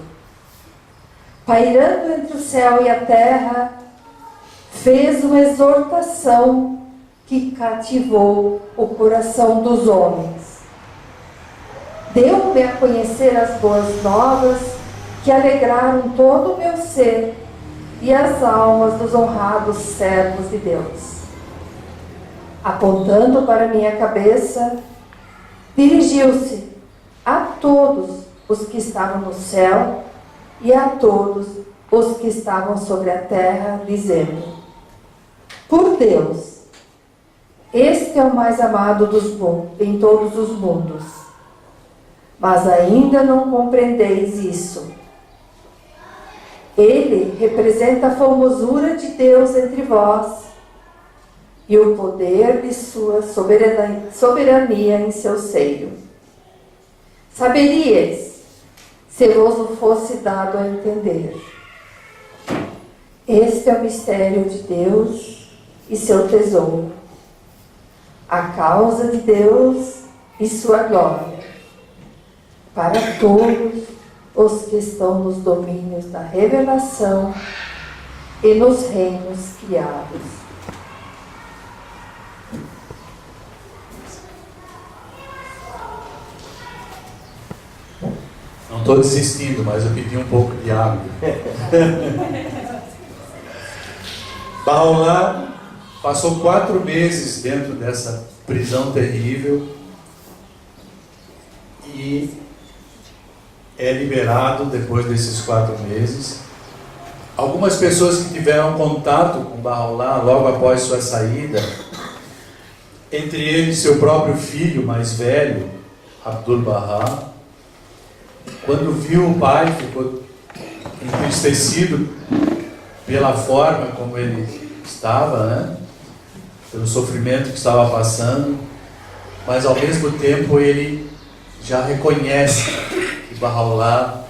Pairando entre o céu e a terra, fez uma exortação que cativou o coração dos homens. Deu-me a conhecer as boas novas que alegraram todo o meu ser e as almas dos honrados servos de Deus. Apontando para minha cabeça, dirigiu-se a todos os que estavam no céu e a todos os que estavam sobre a terra, dizendo: por Deus, este é o mais amado em todos os mundos, mas ainda não compreendeis isso. Ele representa a formosura de Deus entre vós e o poder de sua soberania em seu seio. Saberíeis, se vos fosse dado a entender. Este é o mistério de Deus e seu tesouro, a causa de Deus e sua glória, para todos os que estão nos domínios da revelação e nos reinos criados. Não estou desistindo, mas eu pedi um pouco de água. Bahá'u'lláh passou 4 meses dentro dessa prisão terrível e é liberado depois desses 4 meses. Algumas pessoas que tiveram contato com Bahá'u'lláh logo após sua saída, entre eles seu próprio filho mais velho, Abdu'l-Bahá, quando viu o pai, ficou entristecido pela forma como ele estava, né? Pelo sofrimento que estava passando, mas ao mesmo tempo ele já reconhece que Bahá'u'lláh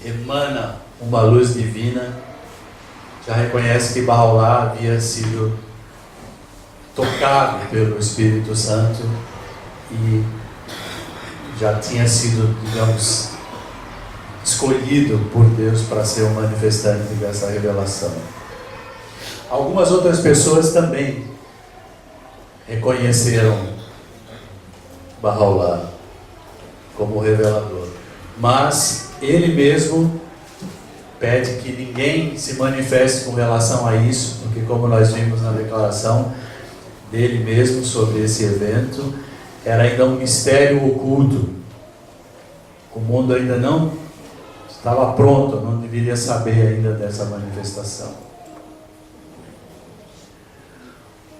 emana uma luz divina, já reconhece que Bahá'u'lláh havia sido tocado pelo Espírito Santo e já tinha sido, digamos, escolhido por Deus para ser o manifestante dessa revelação. Algumas outras pessoas também reconheceram Bahá'u'lláh como revelador, mas ele mesmo pede que ninguém se manifeste com relação a isso, porque, como nós vimos na declaração dele mesmo sobre esse evento, era ainda um mistério oculto. O mundo ainda não estava pronto, não deveria saber ainda dessa manifestação.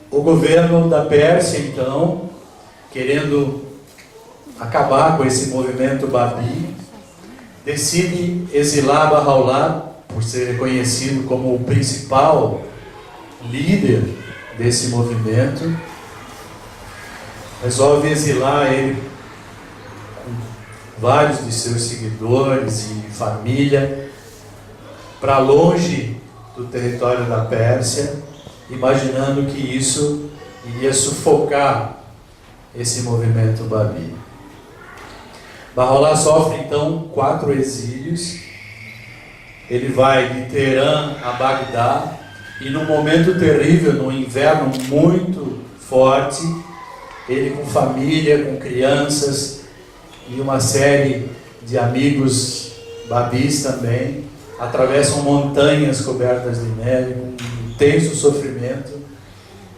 O governo da Pérsia, então, querendo acabar com esse movimento Babi, decide exilar Bahá'u'lláh, por ser reconhecido como o principal líder desse movimento. Resolve exilar ele com vários de seus seguidores e família para longe do território da Pérsia, imaginando que isso iria sufocar esse movimento Babi. Bahá'u'lláh sofre então 4 exílios. Ele vai de Teherã a Bagdá, e num momento terrível, num inverno muito forte, ele com família, com crianças e uma série de amigos babis também, atravessam montanhas cobertas de neve, com um intenso sofrimento,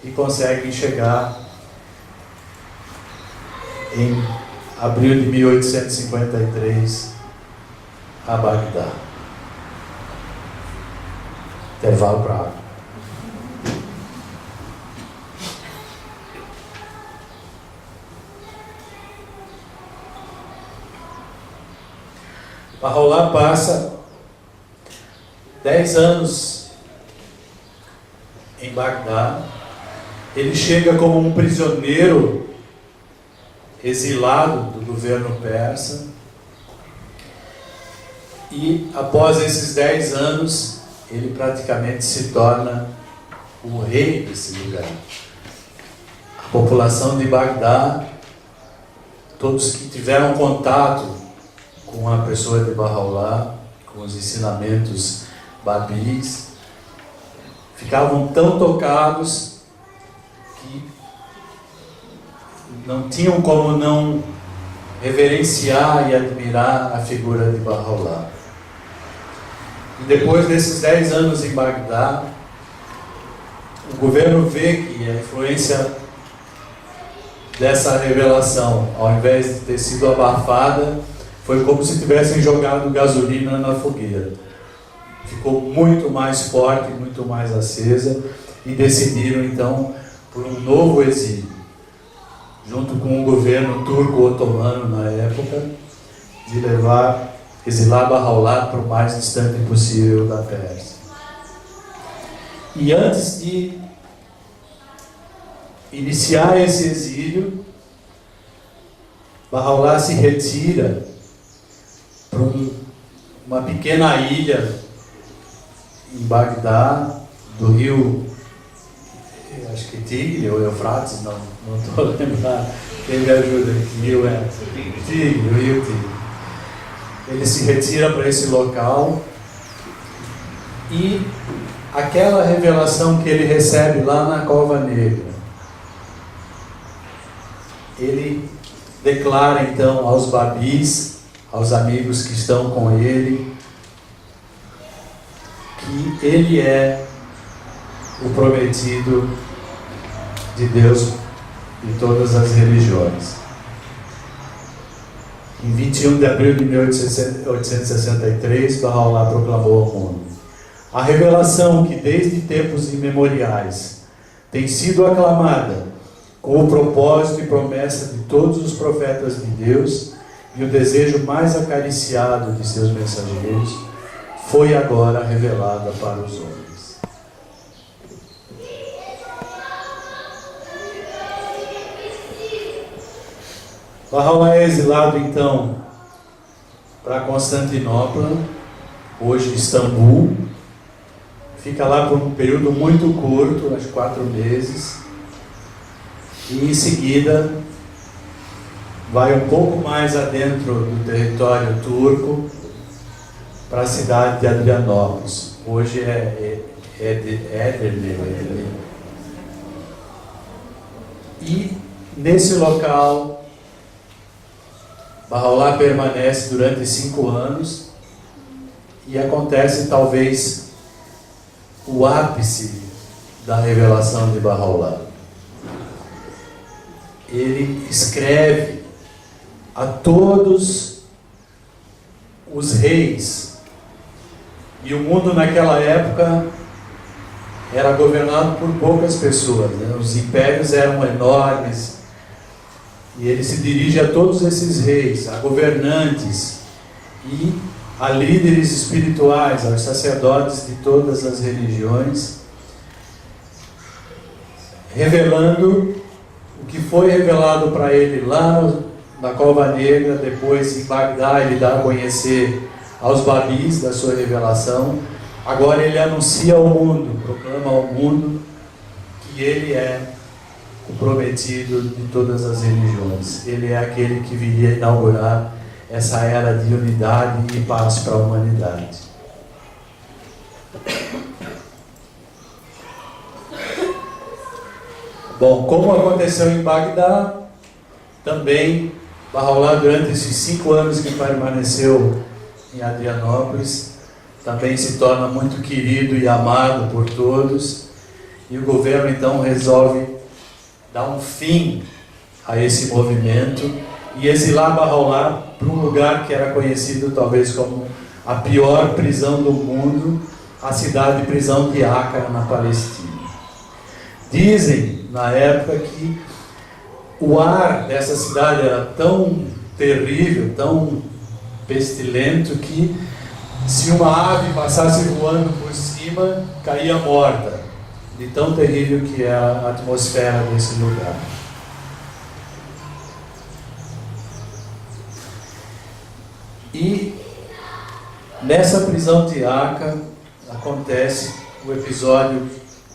e conseguem chegar em abril de 1853 a Bagdá. Intervalo para água. Bahá'u'lláh passa 10 anos em Bagdá. Ele chega como um prisioneiro exilado do governo persa, e após esses 10 anos ele praticamente se torna o rei desse lugar. A população de Bagdá, todos que tiveram contato com a pessoa de Bahá'u'lláh, com os ensinamentos babis, ficavam tão tocados que não tinham como não reverenciar e admirar a figura de Bahá'u'lláh. E depois desses 10 anos em Bagdá, o governo vê que a influência dessa revelação, ao invés de ter sido abafada, foi como se tivessem jogado gasolina na fogueira. Ficou muito mais forte, muito mais acesa, e decidiram então por um novo exílio, junto com o governo turco-otomano na época, de exilar Bahá'u'lláh para o mais distante possível da Pérsia. E antes de iniciar esse exílio, Bahá'u'lláh se retira para uma pequena ilha em Bagdá, do rio, acho que Tigre ou Eufrates, não estou lembrando. Quem me ajuda? Que rio é? Tigre, o rio Tigre. Ele se retira para esse local, e aquela revelação que ele recebe lá na Cova Negra, ele declara então aos babis, aos amigos que estão com ele, que ele é o prometido de Deus de todas as religiões. Em 21 de abril de 1863, Bahá'u'lláh proclamou ao mundo: a revelação que desde tempos imemoriais tem sido aclamada com o propósito e promessa de todos os profetas de Deus e o desejo mais acariciado de seus mensageiros, foi agora revelada para os homens. Bahá'u'lláh é exilado então para Constantinopla, hoje Istambul. Fica lá por um período muito curto, acho 4 meses, e em seguida vai um pouco mais adentro do território turco para a cidade de Adrianópolis. Hoje é Éderley. E nesse local, Bahá'u'lláh permanece durante 5 anos e acontece talvez o ápice da revelação de Bahá'u'lláh. Ele escreve a todos os reis, e o mundo naquela época era governado por poucas pessoas, né? Os impérios eram enormes, e ele se dirige a todos esses reis, a governantes e a líderes espirituais, aos sacerdotes de todas as religiões, revelando o que foi revelado para ele lá na Cova Negra. Depois em Bagdá ele dá a conhecer aos babis da sua revelação. Agora ele anuncia ao mundo, proclama ao mundo que ele é o prometido de todas as religiões. Ele é aquele que viria inaugurar essa era de unidade e paz para a humanidade. Bom, como aconteceu em Bagdá, também Bahá'u'lláh, durante esses 5 anos que permaneceu em Adrianópolis, também se torna muito querido e amado por todos, e o governo então resolve dar um fim a esse movimento e exilar Bahá'u'lláh para um lugar que era conhecido talvez como a pior prisão do mundo, a cidade-prisão de Acre, na Palestina. Dizem na época que o ar dessa cidade era tão terrível, tão pestilento, que se uma ave passasse voando por cima, caía morta, de tão terrível que era a atmosfera desse lugar. E nessa prisão de Acre acontece o episódio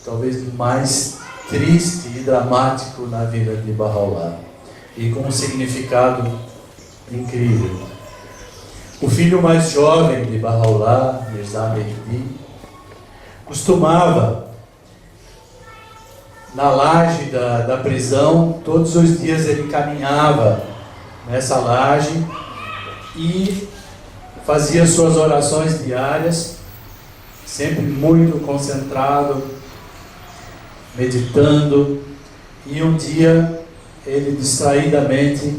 talvez mais triste e dramático na vida de Bahá'u'lláh, e com um significado incrível. O filho mais jovem de Bahá'u'lláh, Mirza Mehdi, costumava, na laje da prisão, todos os dias ele caminhava nessa laje e fazia suas orações diárias, sempre muito concentrado, meditando, e um dia ele distraidamente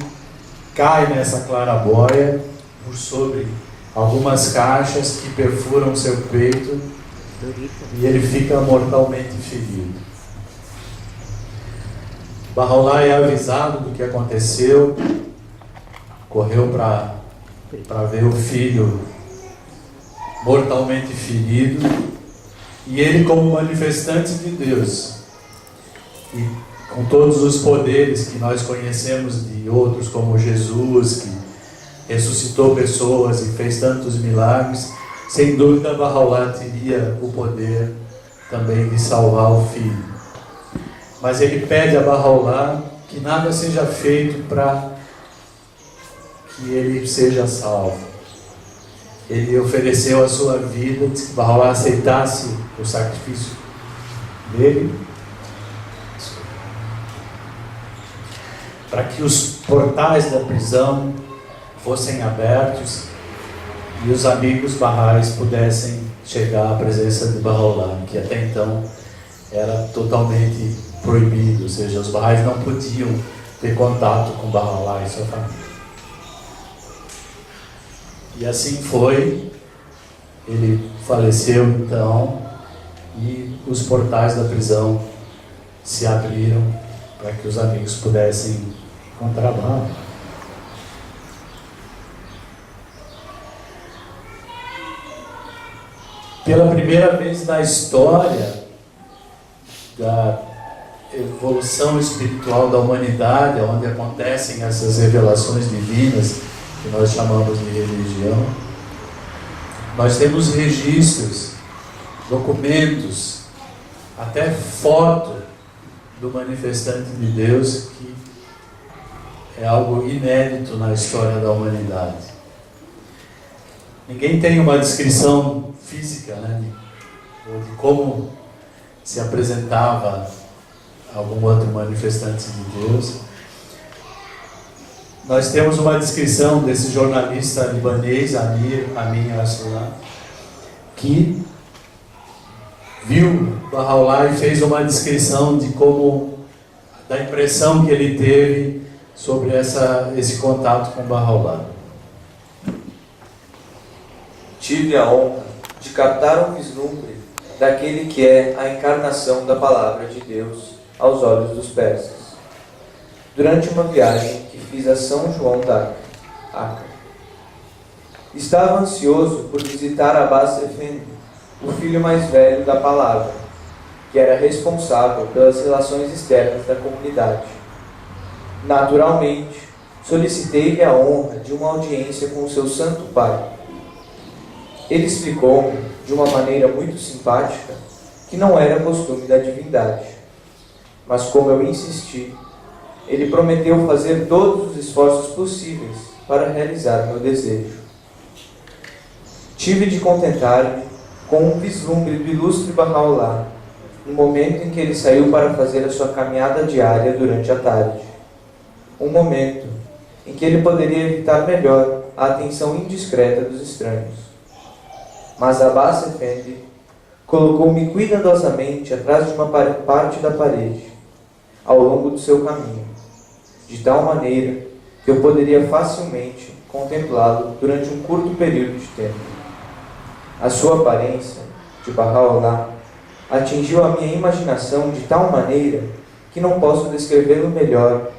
cai nessa claraboia por sobre algumas caixas que perfuram seu peito, e ele fica mortalmente ferido. Bahá'u'lláh é avisado do que aconteceu, correu para ver o filho mortalmente ferido, e ele, como manifestante de Deus, e com todos os poderes que nós conhecemos de outros, como Jesus, que ressuscitou pessoas e fez tantos milagres, sem dúvida Bahá'u'lláh teria o poder também de salvar o filho. Mas ele pede a Bahá'u'lláh que nada seja feito para que ele seja salvo. Ele ofereceu a sua vida, disse que Bahá'u'lláh aceitasse o sacrifício dele, para que os portais da prisão fossem abertos e os amigos Baha'is pudessem chegar à presença de Bahá'u'lláh, que até então era totalmente proibido, ou seja, os Baha'is não podiam ter contato com Bahá'u'lláh e sua família. E assim foi, ele faleceu então, e os portais da prisão se abriram para que os amigos pudessem encontrar Bahá'u'lláh. Pela primeira vez na história da evolução espiritual da humanidade, onde acontecem essas revelações divinas que nós chamamos de religião, nós temos registros, documentos, até foto do manifestante de Deus, que é algo inédito na história da humanidade. ninguém tem uma descrição física, né, de como se apresentava algum outro manifestante de Deus. Nós temos uma descrição desse jornalista libanês, Amin Aslan, que viu Bahá'u'lláh e fez uma descrição de como, da impressão que ele teve sobre esse contato com Bahá'u'lláh. Tive a honra de captar um vislumbre daquele que é a encarnação da palavra de Deus aos olhos dos persas, durante uma viagem que fiz a São João d'Acre. Estava ansioso por visitar Abbas Effendi, o filho mais velho da palavra, que era responsável pelas relações externas da comunidade. Naturalmente, solicitei-lhe a honra de uma audiência com o seu santo pai. Ele explicou-me, de uma maneira muito simpática, que não era costume da divindade. Mas como eu insisti, ele prometeu fazer todos os esforços possíveis para realizar meu desejo. Tive de contentar-me com um vislumbre do ilustre Bahá'u'lláh, no momento em que ele saiu para fazer a sua caminhada diária durante a tarde. Um momento em que ele poderia evitar melhor a atenção indiscreta dos estranhos. Mas Abbas Effendi colocou-me cuidadosamente atrás de uma parte da parede, ao longo do seu caminho, de tal maneira que eu poderia facilmente contemplá-lo durante um curto período de tempo. A sua aparência, de Bahá'u'lláh, atingiu a minha imaginação de tal maneira que não posso descrevê-lo melhor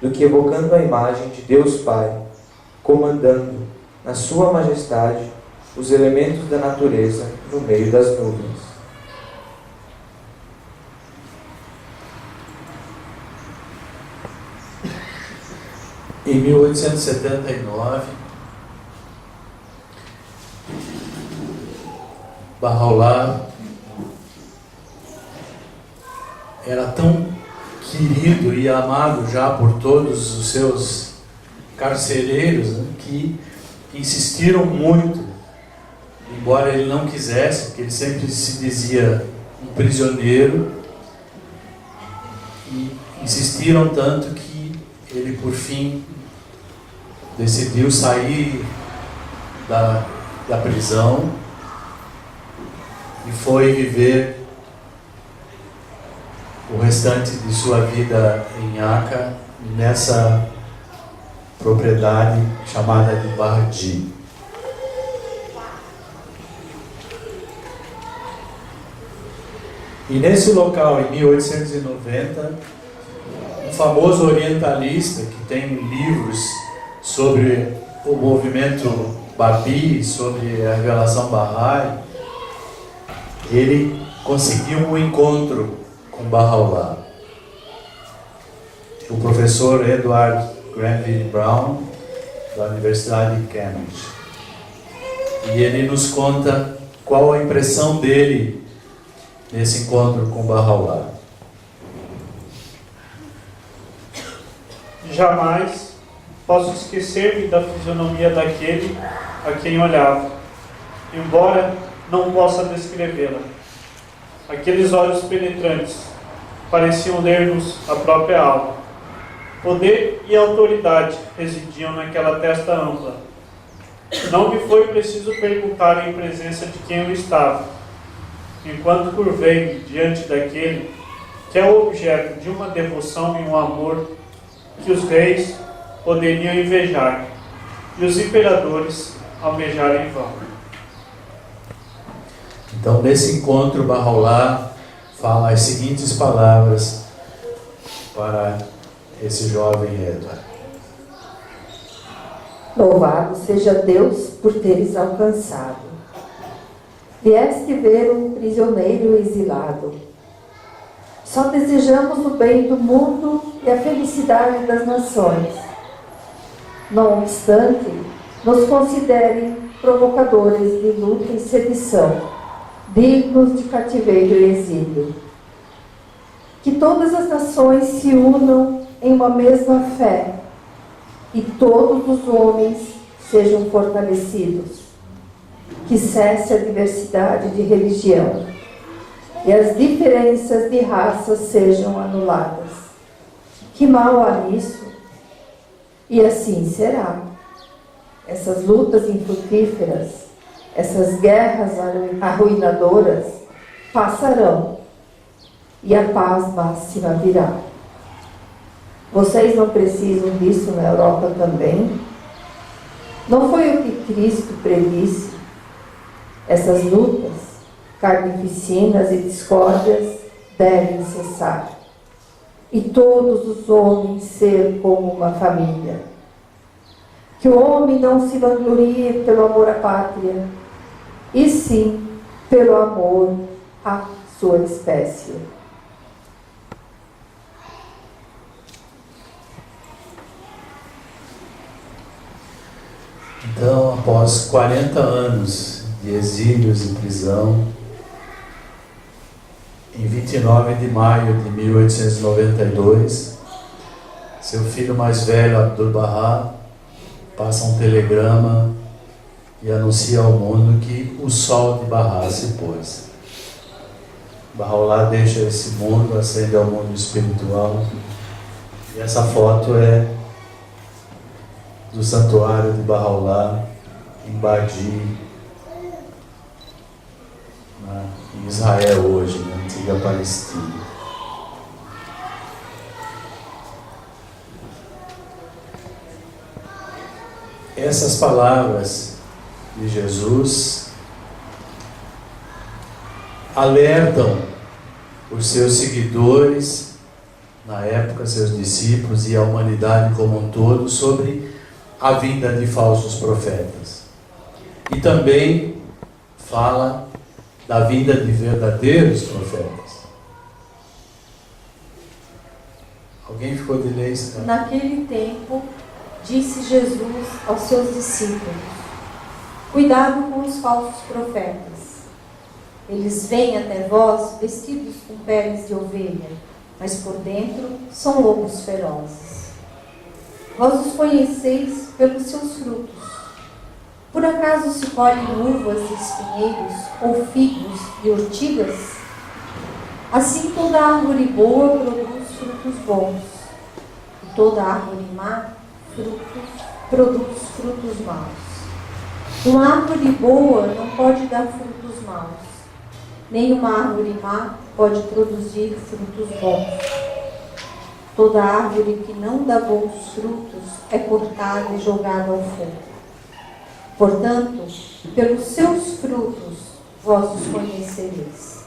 do que evocando a imagem de Deus Pai, comandando, na sua majestade, os elementos da natureza no meio das nuvens. Em 1879, Bahá'u'lláh era tão querido e amado já por todos os seus carcereiros, né, que insistiram muito, embora ele não quisesse, porque ele sempre se dizia um prisioneiro, e insistiram tanto que ele, por fim, decidiu sair da prisão e foi viver o restante de sua vida em Acre, nessa propriedade chamada de Bardi. E nesse local, em 1890, um famoso orientalista que tem livros sobre o movimento Babi, sobre a revelação Bahá'í, ele conseguiu um encontro com Bahá'u'lláh. O professor Edward Granville Brown, da Universidade de Cambridge. E ele nos conta qual a impressão dele nesse encontro com Bahá'u'lláh. Jamais posso esquecer-me da fisionomia daquele a quem olhava, embora não possa descrevê-la. Aqueles olhos penetrantes pareciam ler-nos a própria alma. Poder e autoridade residiam naquela testa ampla. Não me foi preciso perguntar em presença de quem eu estava, enquanto curvei-me diante daquele que é o objeto de uma devoção e um amor que os reis poderiam invejar e os imperadores almejar em vão. Então, nesse encontro, Bahá'u'lláh fala as seguintes palavras para esse jovem Edward. Louvado seja Deus por teres alcançado. Vieste ver um prisioneiro exilado. Só desejamos o bem do mundo e a felicidade das nações. Não obstante, nos considerem provocadores de luta e sedição, dignos de cativeiro e exílio. Que todas as nações se unam em uma mesma fé e todos os homens sejam fortalecidos. que cesse a diversidade de religião e as diferenças de raça sejam anuladas. Que mal há nisso? E assim será. Essas lutas infrutíferas, essas guerras arruinadoras passarão e a paz máxima virá. Vocês não precisam disso na Europa também? Não foi o que Cristo predisse? Essas lutas, carnificinas e discórdias devem cessar. E todos os homens ser como uma família. Que o homem não se vanglorie pelo amor à pátria, e sim pelo amor à sua espécie. Então, após 40 anos de exílios e prisão, em 29 de maio de 1892, seu filho mais velho, Abdu'l-Bahá, passa um telegrama e anuncia ao mundo que o sol de Bahá se pôs. Bahá'u'lláh deixa esse mundo, ascende ao mundo espiritual, e essa foto é do santuário de Bahá'u'lláh em Badi, em Israel hoje, na antiga Palestina. Essas palavras de Jesus alertam os seus seguidores, na época seus discípulos e a humanidade como um todo, sobre a vinda de falsos profetas. E também fala da vinda de verdadeiros profetas. Alguém ficou de ler isso? Naquele tempo, disse Jesus aos seus discípulos: cuidado com os falsos profetas. Eles vêm até vós vestidos com peles de ovelha, mas por dentro são lobos ferozes. Vós os conheceis pelos seus frutos. Por acaso se colhem uvas de espinheiros, ou figos de urtigas? Assim toda árvore boa produz frutos bons, e toda árvore má produz frutos maus. Uma árvore boa não pode dar frutos maus, nem uma árvore má pode produzir frutos bons. Toda árvore que não dá bons frutos é cortada e jogada ao fogo. Portanto, pelos seus frutos vós os conhecereis.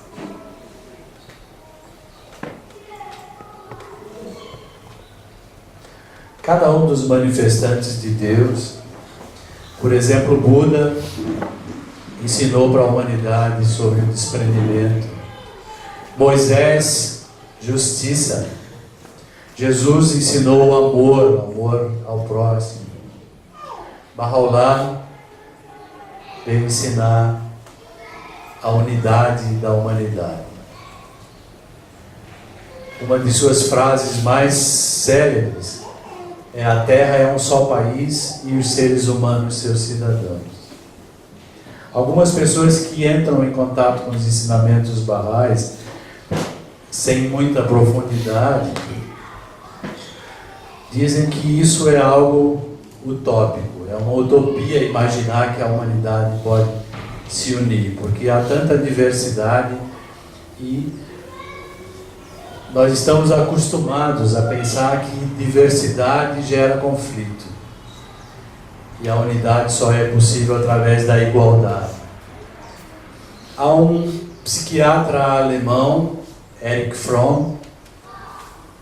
Cada um dos manifestantes de Deus, por exemplo, Buda ensinou para a humanidade sobre o desprendimento. Moisés, justiça. Jesus ensinou o amor ao próximo. Bahá'u'lláh veio ensinar a unidade da humanidade. Uma de suas frases mais célebres é: a Terra é um só país e os seres humanos seus cidadãos. Algumas pessoas que entram em contato com os ensinamentos baha'is sem muita profundidade dizem que isso é algo utópico, é uma utopia imaginar que a humanidade pode se unir, porque há tanta diversidade e nós estamos acostumados a pensar que diversidade gera conflito e a unidade só é possível através da igualdade. Há um psiquiatra alemão, Erich Fromm,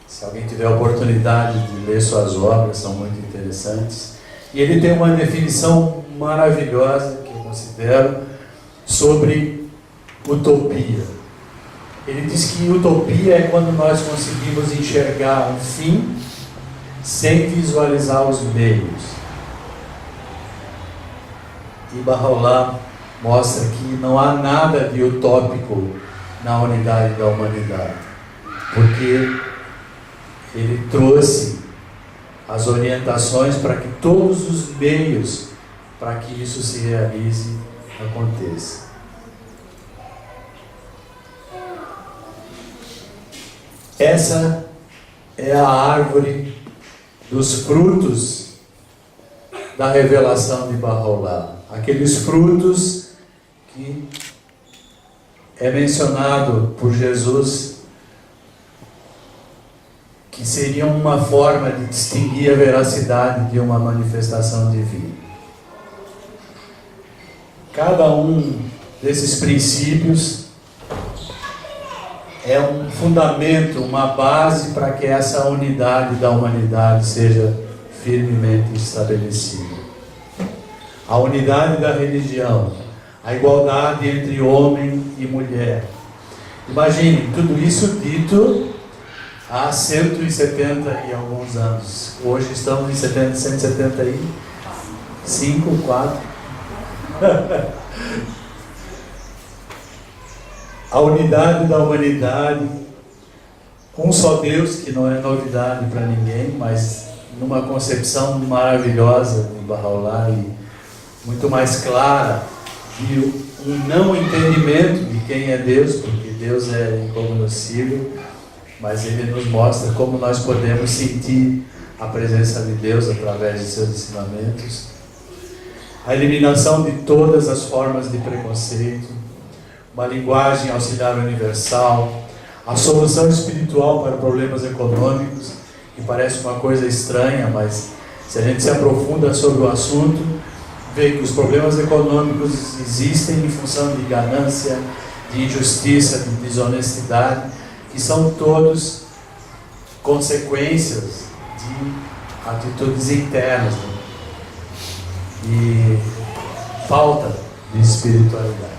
se alguém tiver a oportunidade de ler suas obras, são muito interessantes, e ele tem uma definição maravilhosa, que eu considero, sobre utopia. Ele diz que utopia é quando nós conseguimos enxergar um fim sem visualizar os meios. E Bahá'u'lláh mostra que não há nada de utópico na unidade da humanidade, porque ele trouxe as orientações para que todos os meios para que isso se realize aconteça. Essa é a árvore dos frutos da revelação de Baha'u'lláh. Aqueles frutos que é mencionado por Jesus, que seriam uma forma de distinguir a veracidade de uma manifestação divina. Cada um desses princípios é um fundamento, uma base para que essa unidade da humanidade seja firmemente estabelecida. A unidade da religião, a igualdade entre homem e mulher. Imagine, tudo isso dito há 170 e alguns anos. Hoje estamos em 175, 4. A unidade da humanidade, um só Deus, que não é novidade para ninguém, mas numa concepção maravilhosa de Baha'u'lláh e muito mais clara de um não entendimento de quem é Deus, porque Deus é incognoscível, mas Ele nos mostra como nós podemos sentir a presença de Deus através de seus ensinamentos. A eliminação de todas as formas de preconceito, uma linguagem auxiliar universal, a solução espiritual para problemas econômicos, que parece uma coisa estranha, mas se a gente se aprofunda sobre o assunto, vê que os problemas econômicos existem em função de ganância, de injustiça, de desonestidade, que são todos consequências de atitudes internas e falta de espiritualidade.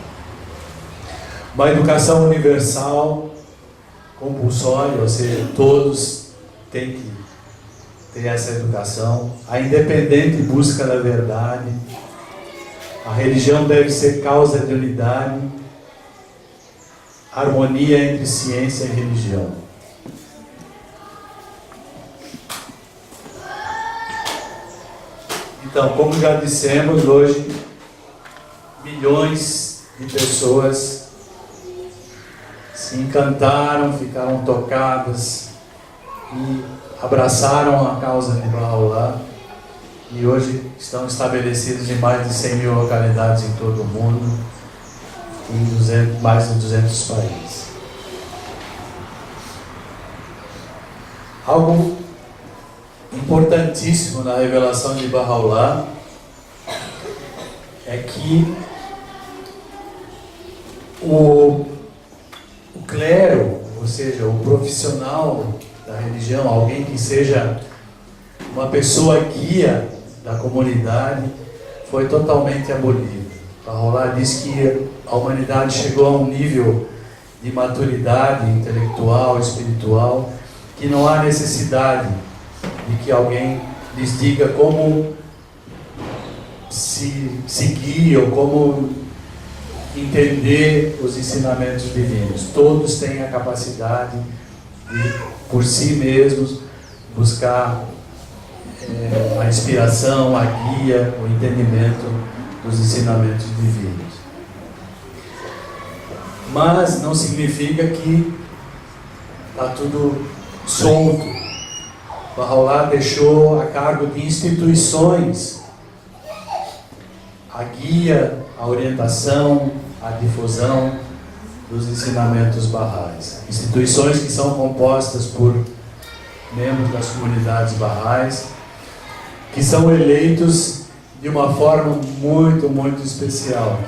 Uma educação universal, compulsória, ou seja, todos têm que ter essa educação. A independente busca da verdade. A religião deve ser causa de unidade, harmonia entre ciência e religião. Então, como já dissemos, hoje milhões de pessoas se encantaram, ficaram tocadas e abraçaram a causa de Baha'u'lláh, e hoje estão estabelecidos em mais de 100 mil localidades em todo o mundo, em mais de 200 países. Algo importantíssimo na revelação de Baha'u'lláh é que o clero, ou seja, o profissional da religião, alguém que seja uma pessoa guia da comunidade, foi totalmente abolido. Baha'u'lláh diz que a humanidade chegou a um nível de maturidade intelectual, espiritual, que não há necessidade de que alguém lhes diga como se seguir ou como entender os ensinamentos divinos. Todos têm a capacidade de, por si mesmos, buscar a inspiração, a guia, o entendimento dos ensinamentos divinos. Mas não significa que está tudo solto. Baha'u'lláh deixou a cargo de instituições a guia, a orientação, a difusão dos ensinamentos bahais. Instituições que são compostas por membros das comunidades bahais, que são eleitos de uma forma muito, muito especial.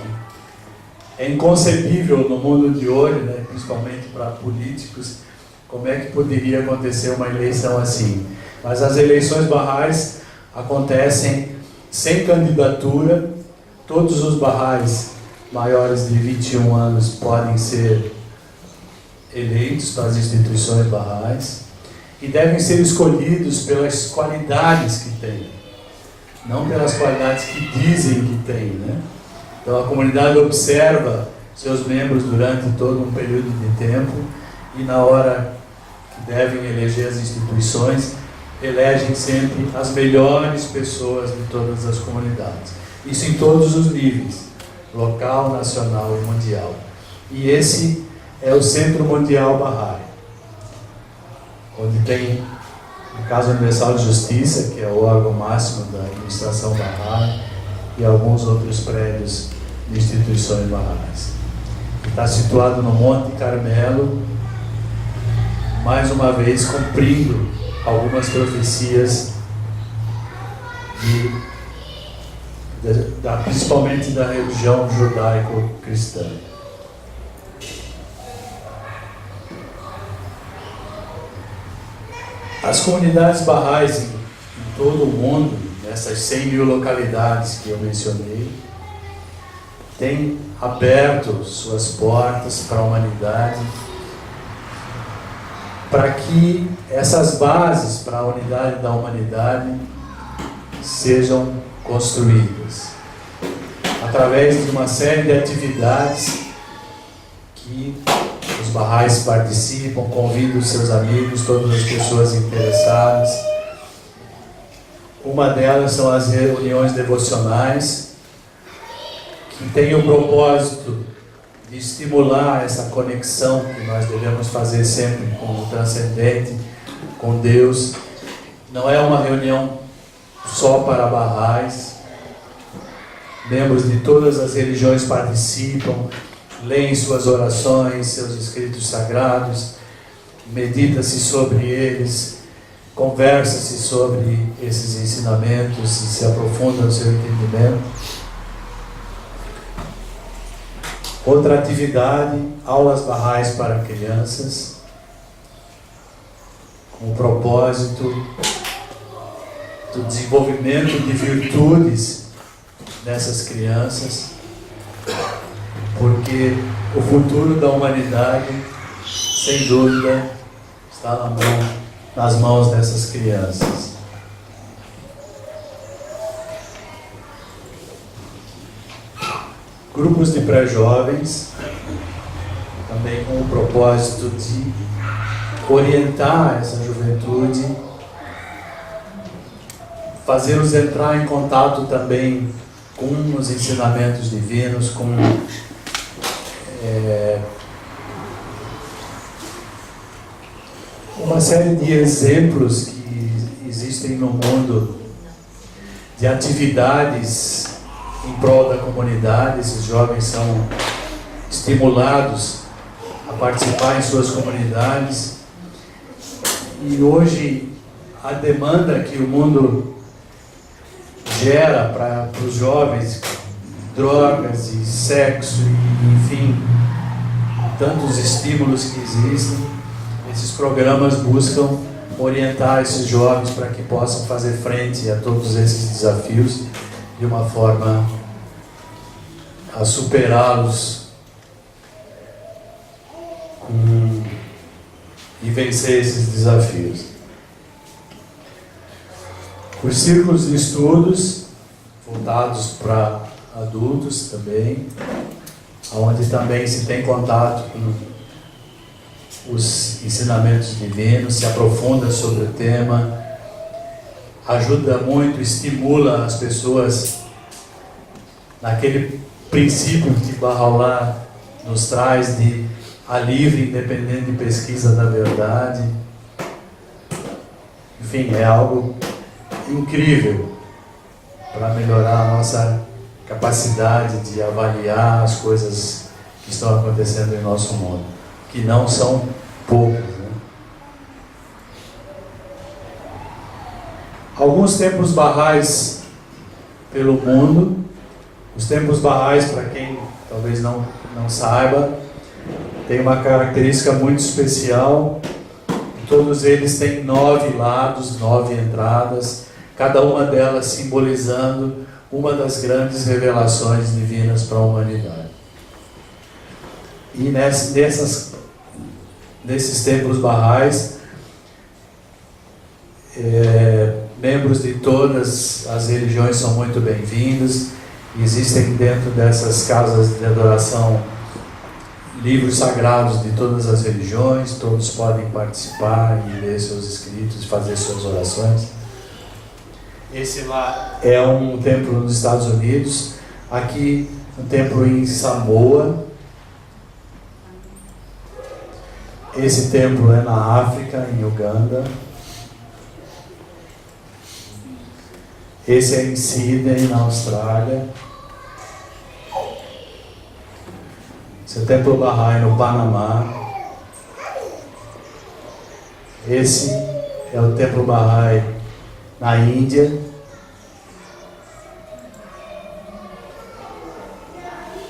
É inconcebível no mundo de hoje, né, principalmente para políticos, como é que poderia acontecer uma eleição assim. Mas as eleições bahais acontecem sem candidatura. Todos os bahais maiores de 21 anos podem ser eleitos para as instituições bahais e devem ser escolhidos pelas qualidades que têm, não pelas qualidades que dizem que têm, né? Então a comunidade observa seus membros durante todo um período de tempo e na hora que devem eleger as instituições, elegem sempre as melhores pessoas de todas as comunidades. Isso em todos os níveis, local, nacional e mundial. E esse é o Centro Mundial Bahá'í, onde tem a Casa Universal de Justiça, que é o órgão máximo da administração Bahá'í, e alguns outros prédios de instituições Bahá'ís. Está situado no Monte Carmelo, mais uma vez cumprindo algumas profecias principalmente da religião judaico-cristã. As comunidades Bahá'ís em todo o mundo, nessas 100 mil localidades que eu mencionei, têm aberto suas portas para a humanidade, para que essas bases para a unidade da humanidade sejam construídas através de uma série de atividades que os Bahá'ís participam, convidam os seus amigos, todas as pessoas interessadas. Uma delas são as reuniões devocionais, que tem o propósito de estimular essa conexão que nós devemos fazer sempre com o transcendente, com Deus. Não é uma reunião só para Bahá'ís. Membros de todas as religiões participam, leem suas orações, seus escritos sagrados, medita-se sobre eles, conversa-se sobre esses ensinamentos e se aprofunda no seu entendimento. Outra atividade, aulas Bahá'ís para crianças, com o propósito do desenvolvimento de virtudes nessas crianças, porque o futuro da humanidade, sem dúvida, está nas mãos dessas crianças. Grupos de pré-jovens, também com o propósito de orientar essa juventude, fazê-los entrar em contato também com os ensinamentos divinos, com uma série de exemplos que existem no mundo de atividades em prol da comunidade. Esses jovens são estimulados a participar em suas comunidades, e hoje a demanda que o mundo gera para os jovens, drogas e sexo, e, enfim, tantos estímulos que existem, esses programas buscam orientar esses jovens para que possam fazer frente a todos esses desafios de uma forma a superá-los e vencer esses desafios. Os círculos de estudos voltados para adultos também, onde também se tem contato com os ensinamentos divinos, se aprofunda sobre o tema, ajuda muito, estimula as pessoas naquele princípio que Baha'u'lláh nos traz de a livre e independente pesquisa da verdade. Enfim, é algo incrível para melhorar a nossa capacidade de avaliar as coisas que estão acontecendo em nosso mundo, que não são poucas, né? Alguns templos Bahá'ís pelo mundo. Os templos Bahá'ís, para quem talvez não saiba, tem uma característica muito especial. Todos eles têm 9 lados, 9 entradas, cada uma delas simbolizando uma das grandes revelações divinas para a humanidade. E nesses templos Bahá'ís, membros de todas as religiões são muito bem-vindos. Existem dentro dessas casas de adoração livros sagrados de todas as religiões, todos podem participar e ler seus escritos, fazer suas orações. Esse lá é um templo nos Estados Unidos. Aqui um templo em Samoa. Esse templo é na África, em Uganda. Esse é em Sydney, na Austrália. Esse é o Templo Bahá'í no Panamá. Esse é o Templo Bahá'í na Índia.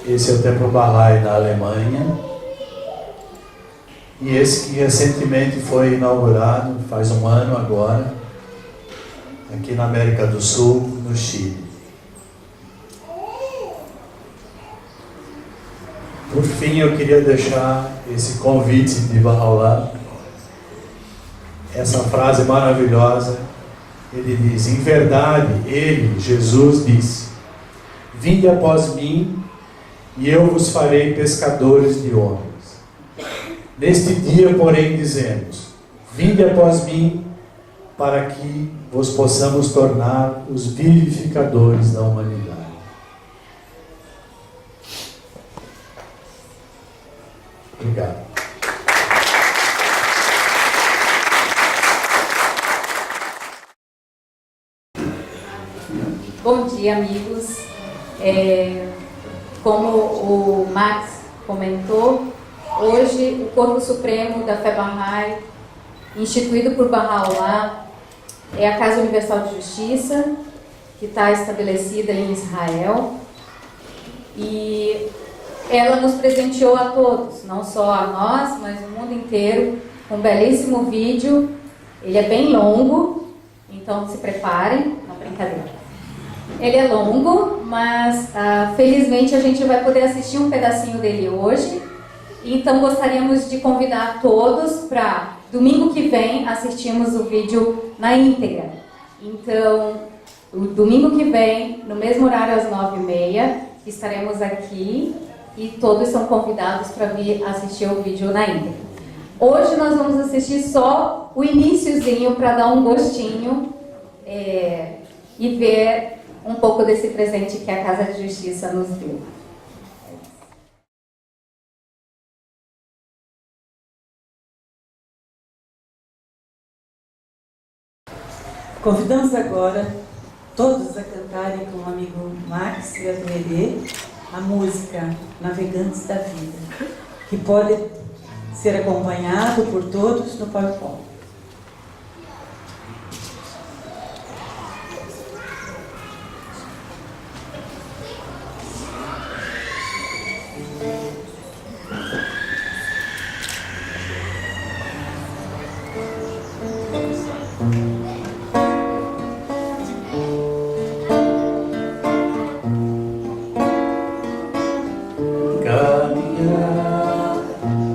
Esse é o Templo Bahá'í na Alemanha. E esse que recentemente foi inaugurado, faz um ano agora, aqui na América do Sul, no Chile. Por fim, eu queria deixar esse convite de Baha'u'lláh, essa frase maravilhosa. Ele diz: em verdade, ele, Jesus, disse: vinde após mim e eu vos farei pescadores de homens. Neste dia, porém, dizemos: vinde após mim, para que vos possamos tornar os vivificadores da humanidade. Obrigado. Bom dia, amigos. Como o Max comentou, hoje o Corpo Supremo da Fé Bahá'í, instituído por Baha'u'lláh, é a Casa Universal de Justiça, que está estabelecida em Israel, e ela nos presenteou a todos, não só a nós, mas o mundo inteiro, com um belíssimo vídeo. Ele é bem longo, então se preparem, não, brincadeira. Ele é longo, mas felizmente a gente vai poder assistir um pedacinho dele hoje. Então gostaríamos de convidar todos para domingo que vem assistirmos o vídeo na íntegra. Então, o domingo que vem, no mesmo horário às 9h30, estaremos aqui e todos são convidados para vir assistir o vídeo na íntegra. Hoje nós vamos assistir só o iniciozinho para dar um gostinho e ver um pouco desse presente que a Casa de Justiça nos deu. Convidamos agora todos a cantarem com o amigo Max e a Verê a música Navegantes da Vida, que pode ser acompanhado por todos no PowerPoint.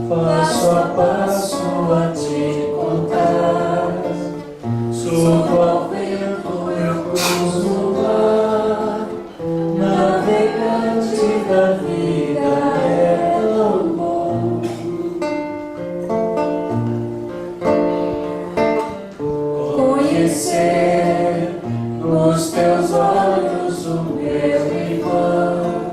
Passo a passo a te contar, sob ao vento eu cruzo o mar, navegante da vida é tão bom. Conhecer nos teus olhos o meu irmão,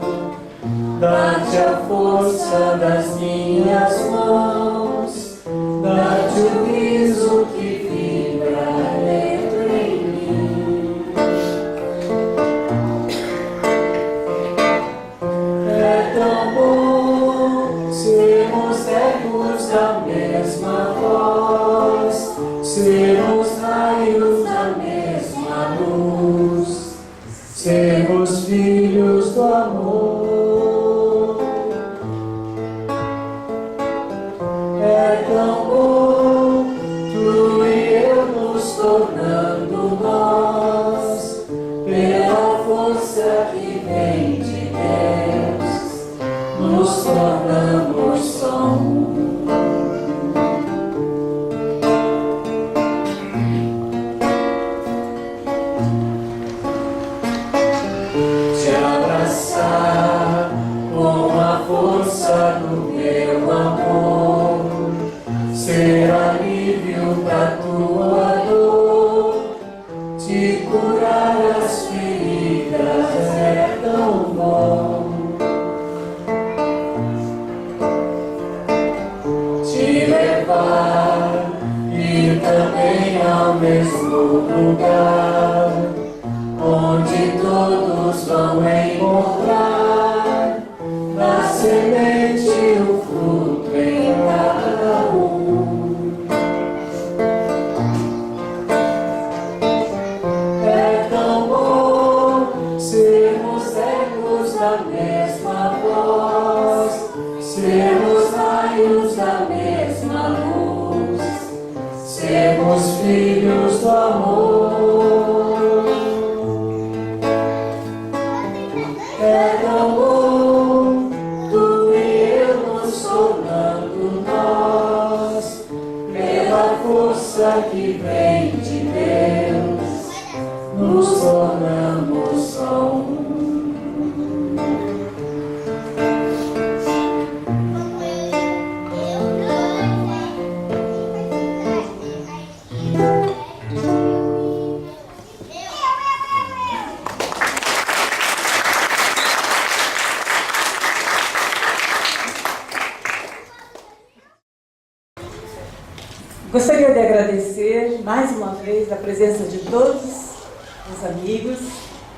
dá-te a força das minhas mãos, dá-te o riso que vibra dentro em mim. É tão bom sermos ecos da mesma voz, sermos raios da mesma luz, sermos filhos do amor. É tão bom, tu e eu nos tornando nós, pela força que vem de Deus, nos tornamos som. Te abraçar com a força do meu amor, ser alívio pra tua dor, te curar as feridas é tão bom. mesmo lugar, onde todos vão encontrar na semente o fruto em cada um. É tão bom sermos ecos da mesma voz, sermos raios da mesma luz, sermos filhos do amor. É tão bom tu e eu nos tornando nós, pela força que vem de Deus, nos tornamos só um. Gostaria de agradecer mais uma vez a presença de todos os amigos.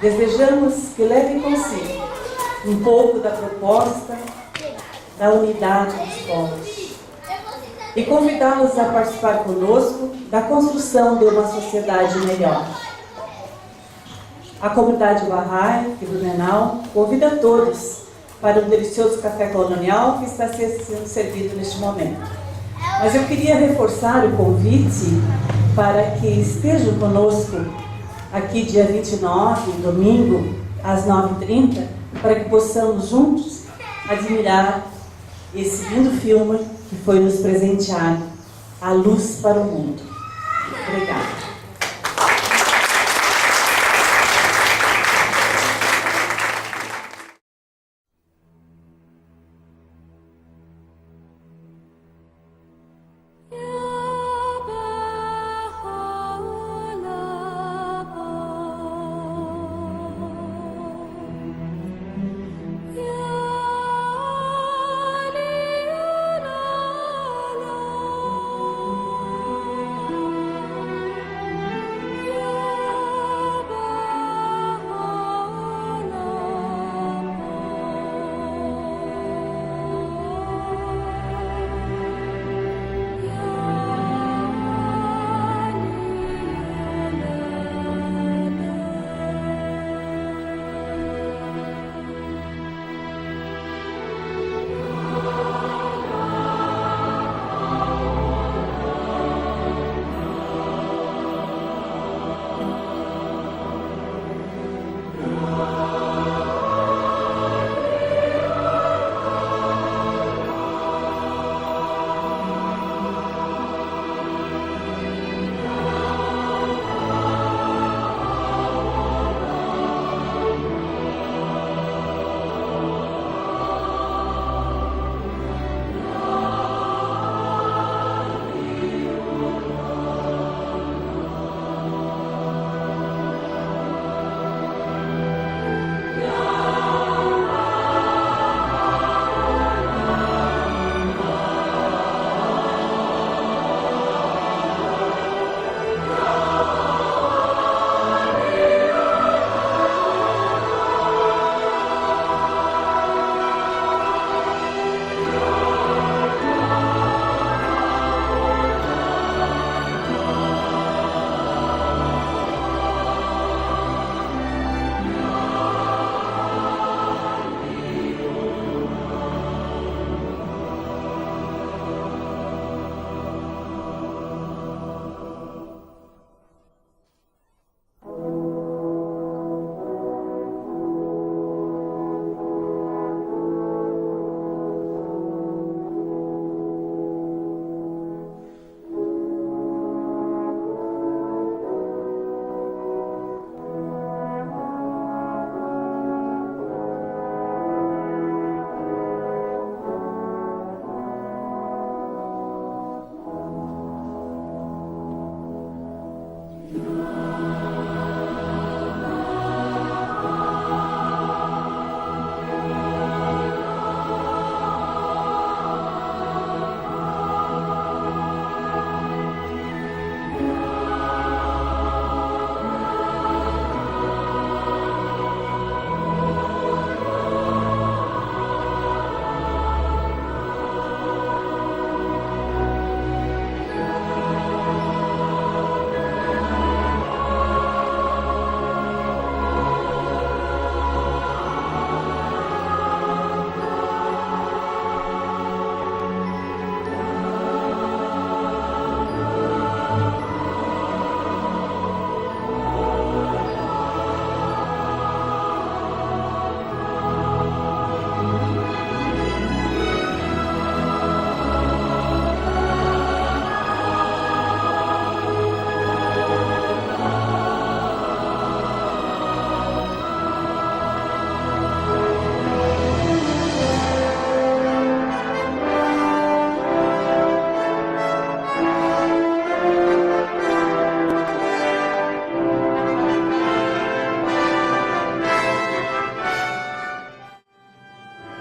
Desejamos que levem consigo um pouco da proposta da unidade dos povos e convidá-los a participar conosco da construção de uma sociedade melhor. A comunidade Bahá'í de Blumenau convida todos para um delicioso café colonial que está sendo servido neste momento. Mas eu queria reforçar o convite para que estejam conosco aqui dia 29, domingo, às 9h30, para que possamos juntos admirar esse lindo filme que foi nos presenteado, A Luz para o Mundo. Obrigada.